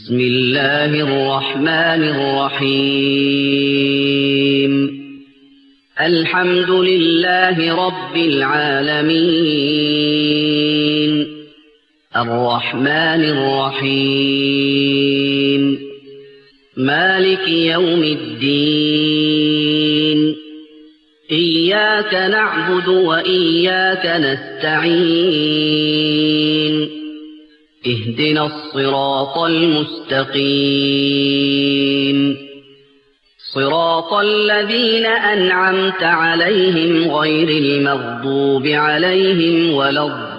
بسم الله الرحمن الرحيم الحمد لله رب العالمين الرحمن الرحيم مالك يوم الدين إياك نعبد وإياك نستعين اهدنا الصراط المستقيم صراط الذين أنعمت عليهم غير المغضوب عليهم ولا الضالين.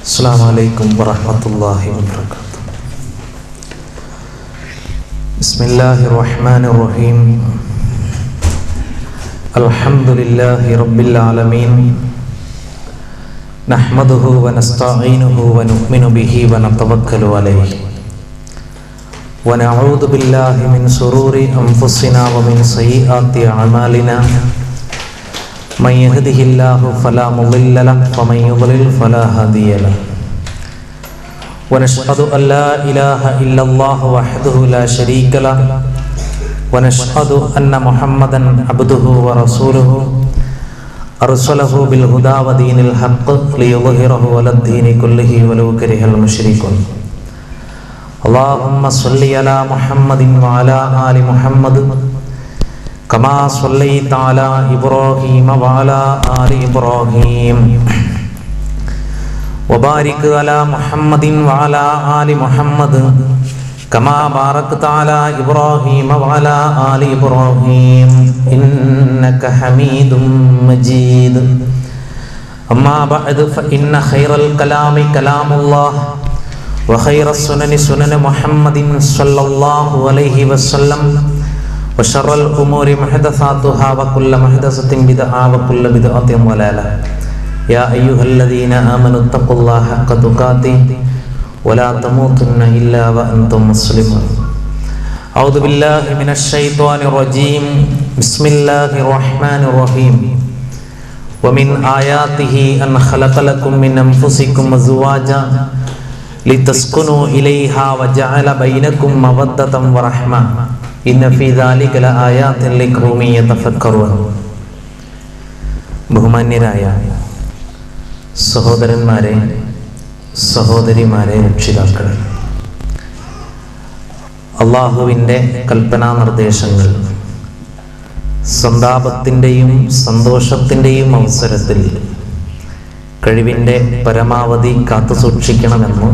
السلام عليكم ورحمة الله وبركاته. بسم الله الرحمن الرحيم. الحمد لله رب العالمين. نحمده ونستعينه ونؤمن به ونتوكل عليه ونعوذ بالله من شرور أنفسنا ومن سيئات أعمالنا من يهده الله فلا مضل له ومن يضلل فلا هادي له ونشهد أن لا إله إلا الله وحده لا شريك له ونشهد أن محمدا عبده ورسوله أرسله بالهدى ودين الحق ليظهره على الدين كله ولو كره المشركون. اللهم صل على محمد وعلى آل محمد كما صليت على إبراهيم وعلى آل إبراهيم وبارك على محمد وعلى آل محمد كما باركت على إبراهيم وعلى آل إبراهيم إنك حميد مجيد. أما بعد فإن خير الكلام كلام الله وخير السنن سنن محمد صلى الله عليه وسلم وشر الأمور محدثاتها وكل محدثة بدعة وكل بدعة ضلالة. يا أيها الذين آمنوا اتقوا الله حق تقاته ولا تموتن إلا وأنتم مسلمون. أعوذ بالله من الشيطان الرجيم. بسم الله الرحمن الرحيم. ومن آياته أن خلق لكم من أنفسكم أزواجا لتسكنوا إليها وجعل بينكم مودة ورحمة إن في ذلك لآيات لقوم يتفكرون. ബഹുമാന്യരായ സഹോദരന്മാരെ, സഹോദരിമാരെ, രക്ഷിതാക്കളെ, അള്ളാഹുവിൻ്റെ കൽപ്പനാ നിർദ്ദേശങ്ങൾ സന്താപത്തിൻ്റെയും സന്തോഷത്തിൻ്റെയും അവസരത്തിൽ കഴിവിൻ്റെ പരമാവധി കാത്തു സൂക്ഷിക്കണമെന്നും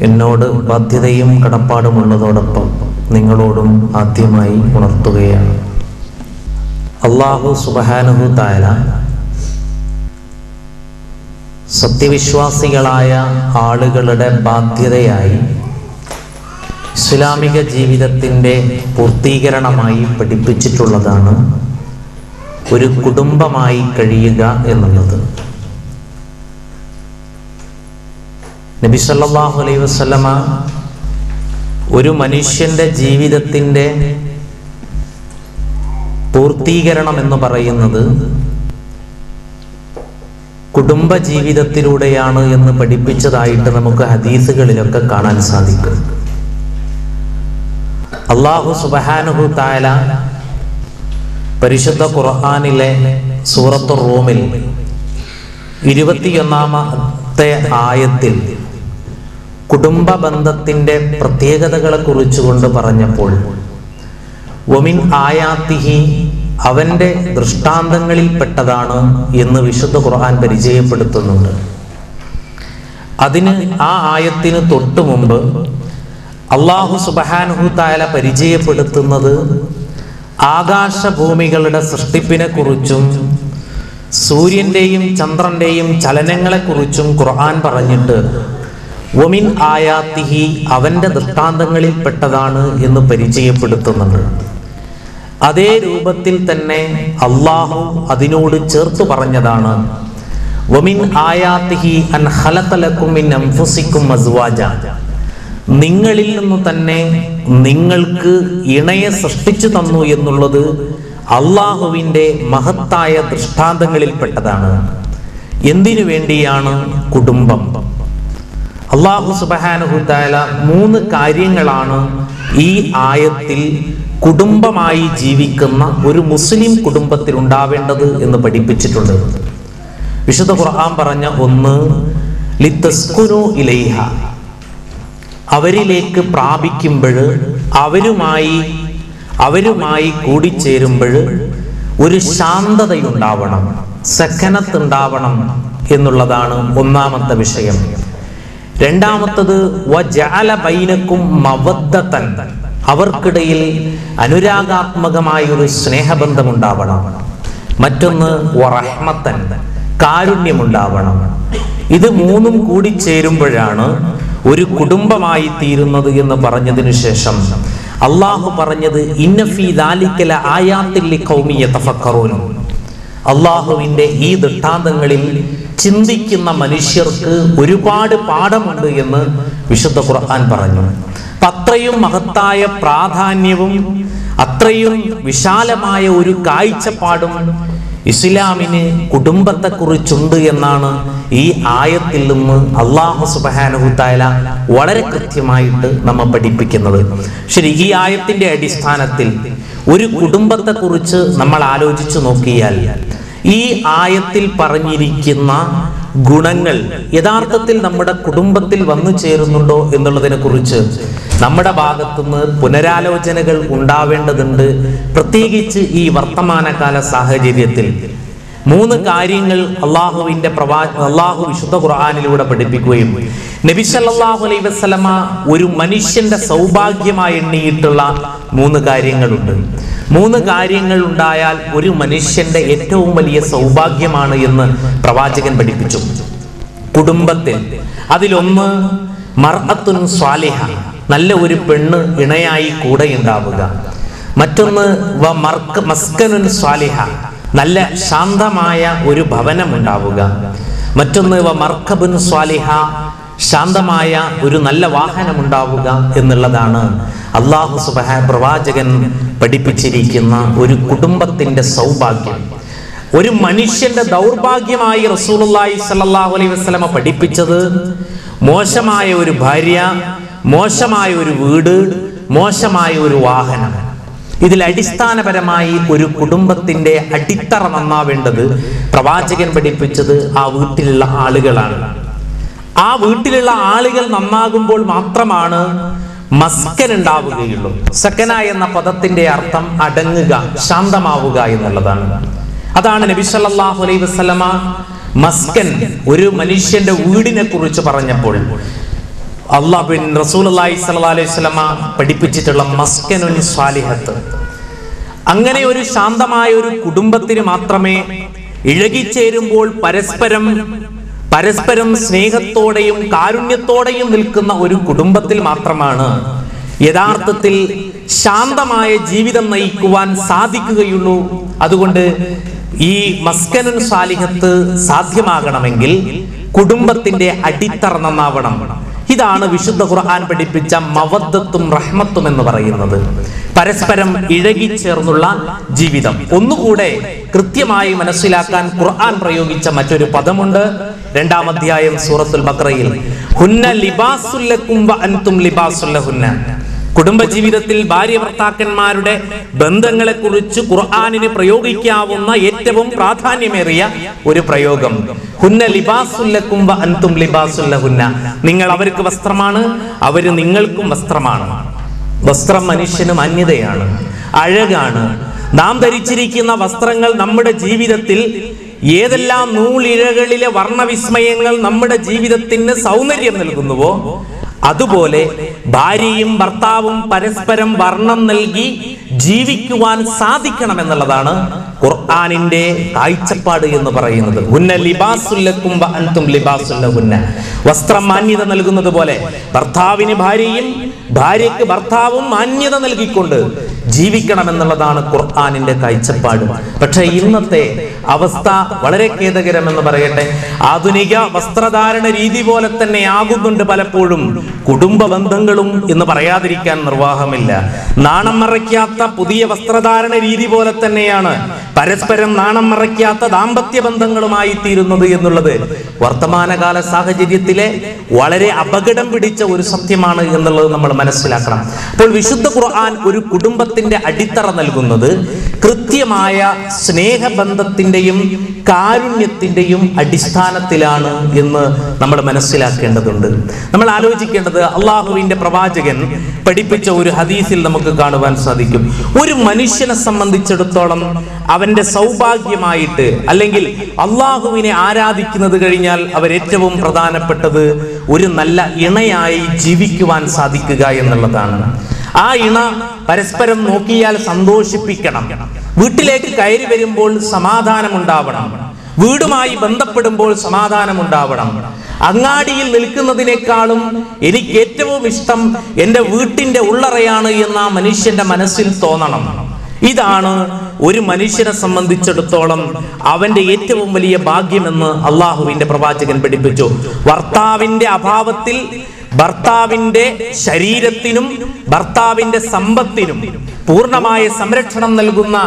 എന്നോട് ബാധ്യതയും കടപ്പാടുമുള്ളതോടൊപ്പം നിങ്ങളോടും ആദ്യമായി ഉണർത്തുകയാണ്. അള്ളാഹു സുബ്ഹാനഹു തആല സത്യവിശ്വാസികളായ ആളുകളുടെ ബാധ്യതയായി ഇസ്ലാമിക ജീവിതത്തിൻ്റെ പൂർത്തീകരണമായി പഠിപ്പിച്ചിട്ടുള്ളതാണ് ഒരു കുടുംബമായി കഴിയുക എന്നുള്ളത്. നബി സല്ലല്ലാഹു അലൈഹി വസല്ലമ ഒരു മനുഷ്യന്റെ ജീവിതത്തിൻ്റെ പൂർത്തീകരണം എന്ന് പറയുന്നത് കുടുംബ ജീവിതത്തിലൂടെയാണ് എന്ന് പഠിപ്പിച്ചതായിട്ട് നമുക്ക് ഹദീസുകളിലൊക്കെ കാണാൻ സാധിക്കും. അല്ലാഹു സുബ്ഹാനഹു തആല പരിശുദ്ധ ഖുർആനിലെ സൂറത്തുർ റൂമിൽ 21-ാമത്തെ ആയത്തിൽ കുടുംബ ബന്ധത്തിന്റെ പ്രത്യേകതകളെ കുറിച്ചുകൊണ്ട് പറഞ്ഞപ്പോൾ വമിൻ ആയാത്തിഹി, അവന്റെ ദൃഷ്ടാന്തങ്ങളിൽപ്പെട്ടതാണ് എന്ന് വിശുദ്ധ ഖുർആൻ പരിചയപ്പെടുത്തുന്നുണ്ട്. അതിന് ആ ആയത്തിന് തൊട്ടു മുമ്പ് അല്ലാഹു സുബ്ഹാനഹു തആല പരിചയപ്പെടുത്തുന്നത് ആകാശഭൂമികളുടെ സൃഷ്ടിപ്പിനെ കുറിച്ചും സൂര്യന്റെയും ചന്ദ്രന്റെയും ചലനങ്ങളെക്കുറിച്ചും ഖുർആൻ പറഞ്ഞിട്ട് വമിൻ ആയാത്തിഹി, അവന്റെ ദൃഷ്ടാന്തങ്ങളിൽപ്പെട്ടതാണ് എന്ന് പരിചയപ്പെടുത്തുന്നുണ്ട്. അതേ രൂപത്തിൽ തന്നെ അള്ളാഹു അതിനോട് ചേർത്ത് പറഞ്ഞതാണ് വമിൻ ആയാത്തിഹി അൻ ഖലഖ ലക്കും മിൻ അൻഫുസിക്കും അസ്വാജ, നിങ്ങളിൽ നിന്ന് തന്നെ നിങ്ങൾക്ക് ഇണയെ സൃഷ്ടിച്ചു തന്നു എന്നുള്ളത് അള്ളാഹുവിൻ്റെ മഹത്തായ ദൃഷ്ടാന്തങ്ങളിൽപ്പെട്ടതാണ്. എന്തിനു വേണ്ടിയാണ് കുടുംബം? അല്ലാഹു സുബ്ഹാനഹു തആല 3 കാര്യങ്ങളാണ് ഈ ആയത്തിൽ കുടുംബമായി ജീവിക്കുന്ന ഒരു മുസ്ലിം കുടുംബത്തിൽ ഉണ്ടാവേണ്ടത് എന്ന് പഠിപ്പിച്ചിട്ടുണ്ട്. വിശുദ്ധ ഖുർആൻ പറഞ്ഞ ഒന്ന്, ലിതസ്കുനു ഇലൈഹ, അവരിലേക്ക് പ്രാപിക്കുമ്പോൾ, അവരുമായി കൂടിച്ചേരുമ്പോൾ ഒരു ശാന്തതയുണ്ടാവണം, സക്കനത്തുണ്ടാവണം എന്നുള്ളതാണ് ഒന്നാമത്തെ വിഷയം. രണ്ടാമത്തത് വജഅല ബൈനക്കും മവദ്ദതൻ, അവർക്കിടയിൽ അനുരാഗാത്മകമായ ഒരു സ്നേഹബന്ധമുണ്ടാവണം. മറ്റൊന്ന് വറഹ്മത്തൻ, കാരുണ്യമുണ്ടാവണം. ഇത് 3 കൂടി ചേരുമ്പോഴാണ് ഒരു കുടുംബമായി തീരുന്നത് എന്ന് പറഞ്ഞതിനു ശേഷം അള്ളാഹു പറഞ്ഞത് ഇന്ന ഫീ ദാലിക ലആയാത്തിൻ ലിഖൗമി യതഫക്കറൂൻ, അള്ളാഹുവിൻ്റെ ഈ ദൃഷ്ടാന്തങ്ങളിൽ ചിന്തിക്കുന്ന മനുഷ്യർക്ക് ഒരുപാട് പാഠമുണ്ട് എന്ന് വിശുദ്ധ ഖുർആൻ പറഞ്ഞു. അത്രയും മഹത്തായ പ്രാധാന്യവും അത്രയും വിശാലമായ ഒരു കാഴ്ചപ്പാടും ഇസ്ലാമിന് കുടുംബത്തെക്കുറിച്ചുണ്ട് എന്നാണ് ഈ ആയത്തിൽ നിന്ന് അല്ലാഹു സുബ്ഹാനഹു തആല വളരെ കൃത്യമായിട്ട് നമ്മെ പഠിപ്പിക്കുന്നത്. ശരി, ഈ ആയത്തിന്റെ അടിസ്ഥാനത്തിൽ ഒരു കുടുംബത്തെക്കുറിച്ച് നമ്മൾ ആലോചിച്ചു നോക്കിയാൽ ഈ ആയത്തിൽ പറഞ്ഞിരിക്കുന്ന ഗുണങ്ങൾ യഥാർത്ഥത്തിൽ നമ്മുടെ കുടുംബത്തിൽ വന്നു ചേരുന്നുണ്ടോ എന്നുള്ളതിനെ കുറിച്ച് നമ്മുടെ ഭാഗത്തുനിന്ന് പുനരാലോചനകൾ ഉണ്ടാവേണ്ടതുണ്ട്. പ്രത്യേകിച്ച് ഈ വർത്തമാനകാല സാഹചര്യത്തിൽ 3 കാര്യങ്ങൾ അള്ളാഹു വിശുദ്ധ ഖുർആനിലൂടെ പഠിപ്പിക്കുകയും നബി സല്ലല്ലാഹു അലൈഹി വസല്ലമ ഒരു മനുഷ്യന്റെ സൗഭാഗ്യമായി എണ്ണിയിട്ടുള്ള 3 കാര്യങ്ങളുണ്ട്. 3 കാര്യങ്ങൾ ഉണ്ടായാൽ ഒരു മനുഷ്യന്റെ ഏറ്റവും വലിയ സൗഭാഗ്യമാണ് എന്ന് പ്രവാചകൻ പഠിപ്പിച്ചു. കുടുംബത്തിൽ അതിലൊന്ന് മർഅത്തുൻ സ്വാലിഹ, നല്ല ഒരു പെണ്ണ് ഇണയായി കൂടെ ഉണ്ടാവുക. മറ്റൊന്ന് മസ്കനുൻ സ്വാലിഹ, നല്ല ശാന്തമായ ഒരു ഭവനം ഉണ്ടാവുക. മറ്റൊന്ന് മർക്കബുൻ സ്വാലിഹ, ശാന്തമായ ഒരു നല്ല വാഹനം ഉണ്ടാവുക എന്നുള്ളതാണ് അല്ലാഹു സുബ്ഹാനഹു പ്രവാചകൻ പഠിപ്പിച്ചിരിക്കുന്ന ഒരു കുടുംബത്തിന്റെ സൗഭാഗ്യം. ഒരു മനുഷ്യന്റെ ദൗർഭാഗ്യമായി റസൂലുള്ളാഹി സ്വല്ലല്ലാഹു അലൈഹി വസല്ലമ പഠിപ്പിച്ചത് മോശമായ ഒരു ഭാര്യ, മോശമായ ഒരു വീട്, മോശമായ ഒരു വാഹനം. ഇതിൽ അടിസ്ഥാനപരമായി ഒരു കുടുംബത്തിന്റെ അടിത്തറ നന്നാവേണ്ടത് പ്രവാചകൻ പഠിപ്പിച്ചത് ആ വീട്ടിലുള്ള ആളുകളാണ്. ആ വീട്ടിലുള്ള ആളുകൾ നന്നാകുമ്പോൾ മാത്രമാണ് മസ്കൻ ഉണ്ടാവുകയുള്ളൂ. സക്കന എന്ന പദത്തിന്റെ അർത്ഥം അടങ്ങുക, ശാന്തമാവുക എന്നുള്ളതാണ്. അതാണ് നബി സല്ലല്ലാഹു അലൈഹി വസല്ലമ മസ്കൻ, ഒരു മനുഷ്യന്റെ വീടിനെ കുറിച്ച് പറഞ്ഞപ്പോൾ റസൂലുള്ളാഹി സ്വല്ലല്ലാഹു അലൈഹി വസല്ലമ പഠിപ്പിച്ചിട്ടുള്ള മസ്കനുൻ സ്വാലിഹത്ത്. അങ്ങനെ ഒരു ശാന്തമായ ഒരു കുടുംബത്തിന് മാത്രമേ ഇഴകിച്ചേരുമ്പോൾ പരസ്പരം സ്നേഹത്തോടെയും കാരുണ്യത്തോടെയും നിൽക്കുന്ന ഒരു കുടുംബത്തിൽ മാത്രമാണ് യഥാർത്ഥത്തിൽ ശാന്തമായ ജീവിതം നയിക്കുവാൻ സാധിക്കുകയുള്ളൂ. അതുകൊണ്ട് ഈ മസ്കനുൻ സ്വാലിഹത്ത് സാധ്യമാകണമെങ്കിൽ കുടുംബത്തിന്റെ അടിത്തറ നന്നാവണം. ഇതാണ് വിശുദ്ധ ഖുർആൻ പഠിപ്പിച്ച മവദ്ദത്തും റഹ്മത്തും എന്ന് പറയുന്നത്, പരസ്പരം ഇഴകിച്ചേർന്നുള്ള ജീവിതം. ഒന്നുകൂടെ കൃത്യമായി മനസ്സിലാക്കാൻ ഖുർആൻ പ്രയോഗിച്ച മറ്റൊരു പദമുണ്ട്. 2-ാം അധ്യായം സൂറത്തുൽ ബഖറയിൽ ഹുന്ന ലിബാസുൽ ലക്കും വ അൻതും ലിബാസുൽ ലഹുന്ന. കുടുംബജീവിതത്തിൽ ഭാര്യ ഭർത്താക്കന്മാരുടെ ബന്ധങ്ങളെ കുറിച്ച് ഖുർആനിന് പ്രയോഗിക്കാവുന്ന ഏറ്റവും പ്രാധാന്യമേറിയ ഒരു പ്രയോഗം ഹുന്ന ലിബാസുൽ ലക്കും വ അൻതും ലിബാസുൽ ലഹുന്ന. നിങ്ങൾ അവർക്ക് വസ്ത്രമാണ്, അവര് നിങ്ങൾക്കും വസ്ത്രമാണ്. വസ്ത്രം മനുഷ്യന് മാന്യതയാണ്, അഴകാണ്. നാം ധരിച്ചിരിക്കുന്ന വസ്ത്രങ്ങൾ നമ്മുടെ ജീവിതത്തിൽ ഏതെല്ലാം നൂലിഴകളിലെ വർണ്ണവിസ്മയങ്ങൾ നമ്മുടെ ജീവിതത്തിന് സൗന്ദര്യം നൽകുന്നുവോ അതുപോലെ ഭാര്യയും ഭർത്താവും പരസ്പരം വർണ്ണം നൽകി ജീവിക്കുവാൻ സാധിക്കണമെന്നുള്ളതാണ് ഖുർആനിന്റെ കാഴ്ചപ്പാട് എന്ന് പറയുന്നത്. ഹുന്ന ലിബാസുൽ ലക്കും വ അൻതും ലിബാസുൽ ലഹുന്ന. വസ്ത്രം മാന്യത നൽകുന്നത് പോലെ ഭർത്താവിന് ഭാര്യയും ഭാര്യയ്ക്ക് ഭർത്താവും മാന്യത നൽകിക്കൊണ്ട് ജീവിക്കണമെന്നുള്ളതാണ് ഖുർആനിന്റെ കാഴ്ചപ്പാട്. പക്ഷേ ഇന്നത്തെ അവസ്ഥ വളരെ ഖേദകരമെന്ന് പറയട്ടെ. ആധുനിക വസ്ത്രധാരണ രീതി പോലെ തന്നെ ആകുന്നുണ്ട് പലപ്പോഴും കുടുംബ ബന്ധങ്ങളും എന്ന് പറയാതിരിക്കാൻ നിർവാഹമില്ല. നാണം മറയ്ക്കാത്ത പുതിയ വസ്ത്രധാരണ രീതി പോലെ തന്നെയാണ് പരസ്പരം നാണം മറയ്ക്കാത്ത ദാമ്പത്യ ബന്ധങ്ങളുമായി തീരുന്നത് എന്നുള്ളത് വർത്തമാനകാല സാഹചര്യത്തിലെ വളരെ അപകടം പിടിച്ച ഒരു സത്യമാണ് എന്നുള്ളത് നമ്മൾ മനസ്സിലാക്കണം. അപ്പോൾ വിശുദ്ധ ഖുർആൻ ഒരു കുടുംബത്തിന്റെ അടിത്തറ നൽകുന്നത് കൃത്യമായ സ്നേഹബന്ധത്തിന്റെയും കാരുണ്യത്തിന്റെയും അടിസ്ഥാനത്തിലാണ് എന്ന് നമ്മൾ മനസ്സിലാക്കേണ്ടതുണ്ട്. നമ്മൾ ആലോചിക്കേണ്ടത് അള്ളാഹുവിന്റെ പ്രവാചകൻ പഠിപ്പിച്ച ഒരു ഹദീസിൽ നമുക്ക് കാണുവാൻ സാധിക്കും. ഒരു മനുഷ്യനെ സംബന്ധിച്ചിടത്തോളം അവന്റെ സൗഭാഗ്യമായിട്ട് അല്ലെങ്കിൽ അള്ളാഹുവിനെ ആരാധിക്കുന്നത് കഴിഞ്ഞാൽ അവരേറ്റവും പ്രധാനപ്പെട്ടത് ഒരു നല്ല ഇണയായി ജീവിക്കുവാൻ സാധിക്കുക എന്നുള്ളതാണ്. ആ ഇണ പരസ്പരം നോക്കിയാൽ സന്തോഷിപ്പിക്കണം. വീട്ടിലേക്ക് കയറി വരുമ്പോൾ സമാധാനം ഉണ്ടാവണം. വീടുമായി ബന്ധപ്പെടുമ്പോൾ സമാധാനം ഉണ്ടാവണം. അങ്ങാടിയിൽ നിൽക്കുന്നതിനേക്കാളും എനിക്ക് ഏറ്റവും ഇഷ്ടം എൻ്റെ വീട്ടിന്റെ ഉള്ളറയാണ് എന്ന് ആ മനുഷ്യന്റെ മനസ്സിൽ തോന്നണം. ഇതാണ് ഒരു മനുഷ്യനെ സംബന്ധിച്ചിടത്തോളം അവന്റെ ഏറ്റവും വലിയ ഭാഗ്യമെന്ന് അള്ളാഹുവിന്റെ പ്രവാചകൻ പഠിപ്പിച്ചു. ഭർത്താവിന്റെ അഭാവത്തിൽ ഭർത്താവിന്റെ ശരീരത്തിനും ഭർത്താവിന്റെ സമ്പത്തിനും പൂർണ്ണമായ സംരക്ഷണം നൽകുന്ന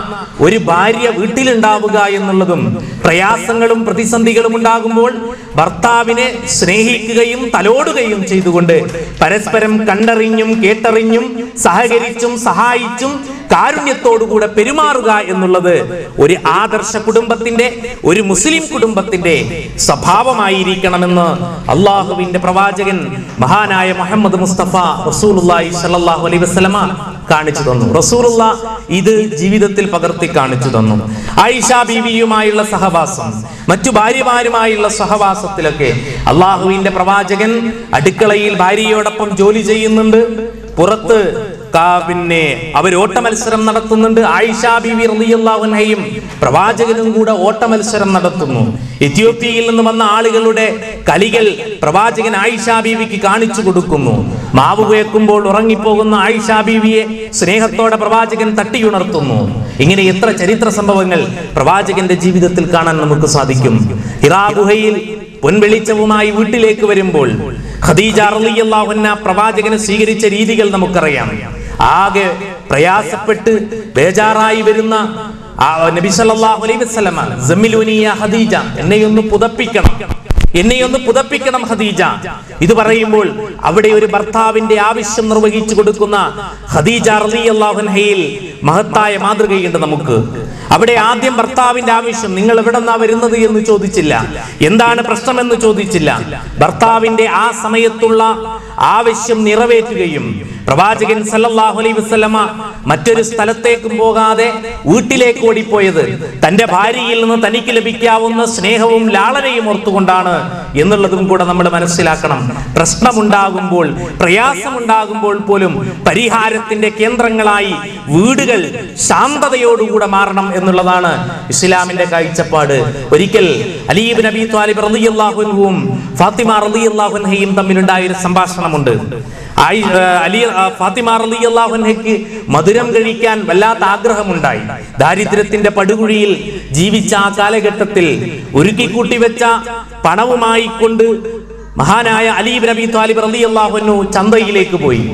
ഒരു ഭാര്യ വീട്ടിലുണ്ടാവുക എന്നുള്ളതും പ്രയാസങ്ങളും പ്രതിസന്ധികളും ഉണ്ടാകുമ്പോൾ ഭർത്താവിനെ സ്നേഹിക്കുകയും തലോടുകയും ചെയ്തുകൊണ്ട് പരസ്പരം കണ്ടറിഞ്ഞും കേട്ടറിഞ്ഞും സഹകരിച്ചും സഹായിച്ചും കാരുണ്യത്തോടുകൂടെ പെരുമാറുക എന്നുള്ളത് ഒരു ആദർശ കുടുംബത്തിന്റെ ഒരു മുസ്ലിം കുടുംബത്തിന്റെ സ്വഭാവമായിരിക്കണമെന്ന് അള്ളാഹുവിന്റെ പ്രവാചകൻ മഹാനായ മുഹമ്മദ് മുസ്തഫ റസൂലുള്ളാഹി സ്വല്ലല്ലാഹു അലൈഹി വസല്ലമ കാണിച്ചു തന്നു. റസൂലുള്ള ഇത് ജീവിതത്തിൽ പകർത്തി കാണിച്ചു തന്നു. ആയിഷ ബീവിയുമായുള്ള സഹവാസം, മറ്റു ഭാര്യമാരുമായുള്ള സഹവാസത്തിലൊക്കെ അള്ളാഹുവിന്റെ പ്രവാചകൻ അടുക്കളയിൽ ഭാര്യയോടൊപ്പം ജോലി ചെയ്യുന്നുണ്ട്. പുറത്ത് പിന്നെ അവർ ഓട്ട മത്സരം നടത്തുന്നുണ്ട്. ആയിഷ ബീവി റളിയല്ലാഹു അൻഹയും പ്രവാചകനും കൂടെ ഓട്ട മത്സരം നടത്തുന്നു. എത്യോപ്യയിൽ നിന്ന് വന്ന ആളുകളുടെ കളികൾ പ്രവാചകൻ ആയിഷ ബീവിക്ക് കാണിച്ചു കൊടുക്കുന്നു. മാവ് കുഴക്കുമ്പോൾ ഉറങ്ങിപ്പോകുന്ന ആയിഷ ബീവിയെ സ്നേഹത്തോടെ പ്രവാചകൻ തട്ടിയുണർത്തുന്നു. ഇങ്ങനെ എത്ര ചരിത്ര സംഭവങ്ങൾ പ്രവാചകന്റെ ജീവിതത്തിൽ കാണാൻ നമുക്ക് സാധിക്കും. ഹിറാ ഗുഹയിൽ പൊൻവെളിച്ചവുമായി വീട്ടിലേക്ക് വരുമ്പോൾ ഖദീജ റളിയല്ലാഹു അൻഹ പ്രവാചകനെ സ്വീകരിച്ച രീതികൾ നമുക്കറിയാം. ആകെ പ്രയാസപ്പെട്ട് ബേജാറായി വരുന്ന നബി സല്ലല്ലാഹു അലൈഹി വസല്ലമ സമ്മിലൂനി യാ ഖദീജ, എന്നെയൊന്ന് പുതപ്പിക്കണം ഖദീജ. ഇത് പറയുമ്പോൾ അവിടെ ഒരു ഭർത്താവിന്റെ ആവശ്യം നിർവഹിച്ചു കൊടുക്കുന്ന ഖദീജ റളിയല്ലാഹു അൻഹയിൽ മഹത്തായ മാതൃകയുണ്ട് നമുക്ക്. അവിടെ ആദ്യം ഭർത്താവിന്റെ ആവശ്യം, നിങ്ങൾ എവിടെന്നാ വരുന്നത് എന്ന് ചോദിച്ചില്ല, എന്താണ് പ്രശ്നമെന്ന് ചോദിച്ചില്ല. ഭർത്താവിന്റെ ആ സമയത്തുള്ള ആവശ്യം നിറവേറ്റുകയും പ്രവാചകൻ സല്ലല്ലാഹു അലൈഹി വസല്ലമ മറ്റൊരു സ്ഥലത്തേക്കും പോകാതെ വീട്ടിലേക്ക് ഓടിപ്പോയത് തന്റെ ഭാര്യയിൽ നിന്ന് തനിക്ക് ലഭിക്കാവുന്ന സ്നേഹവും ലാളനയും ഓർത്തുകൊണ്ടാണ് എന്നുള്ളതും കൂടെ നമ്മൾ മനസ്സിലാക്കണം. പ്രശ്നമുണ്ടാകുമ്പോൾ പ്രയാസമുണ്ടാകുമ്പോൾ പോലും പരിഹാരത്തിന്റെ കേന്ദ്രങ്ങളായി വീടുകൾ ശാന്തതയോടുകൂടെ മാറണം എന്നുള്ളതാണ് ഇസ്ലാമിന്റെ കാഴ്ചപ്പാട്. ഒരിക്കൽ അലി ഇബ്നു അബീ ത്വാലിബ് റളിയല്ലാഹു അൻഹുവും ഫാത്തിമ റളിയല്ലാഹു അൻഹയും തമ്മിലുണ്ടായ ഒരു സംഭാഷണമുണ്ട്. ഫാത്തിമ റളിയല്ലാഹു അൻഹയ്ക്ക് മധുരം കഴിക്കാൻ വല്ലാത്ത ആഗ്രഹമുണ്ടായി. ദാരിദ്ര്യത്തിന്റെ പടുകുഴിയിൽ ജീവിച്ച ആ കാലഘട്ടത്തിൽ ഒരുക്കിക്കൂട്ടി വെച്ച പണവുമായി കൊണ്ട് മഹാനായ അലി ഇബ്നു അബീ ത്വാലിബ് റളിയല്ലാഹു അൻഹു ചന്തയിലേക്ക് പോയി.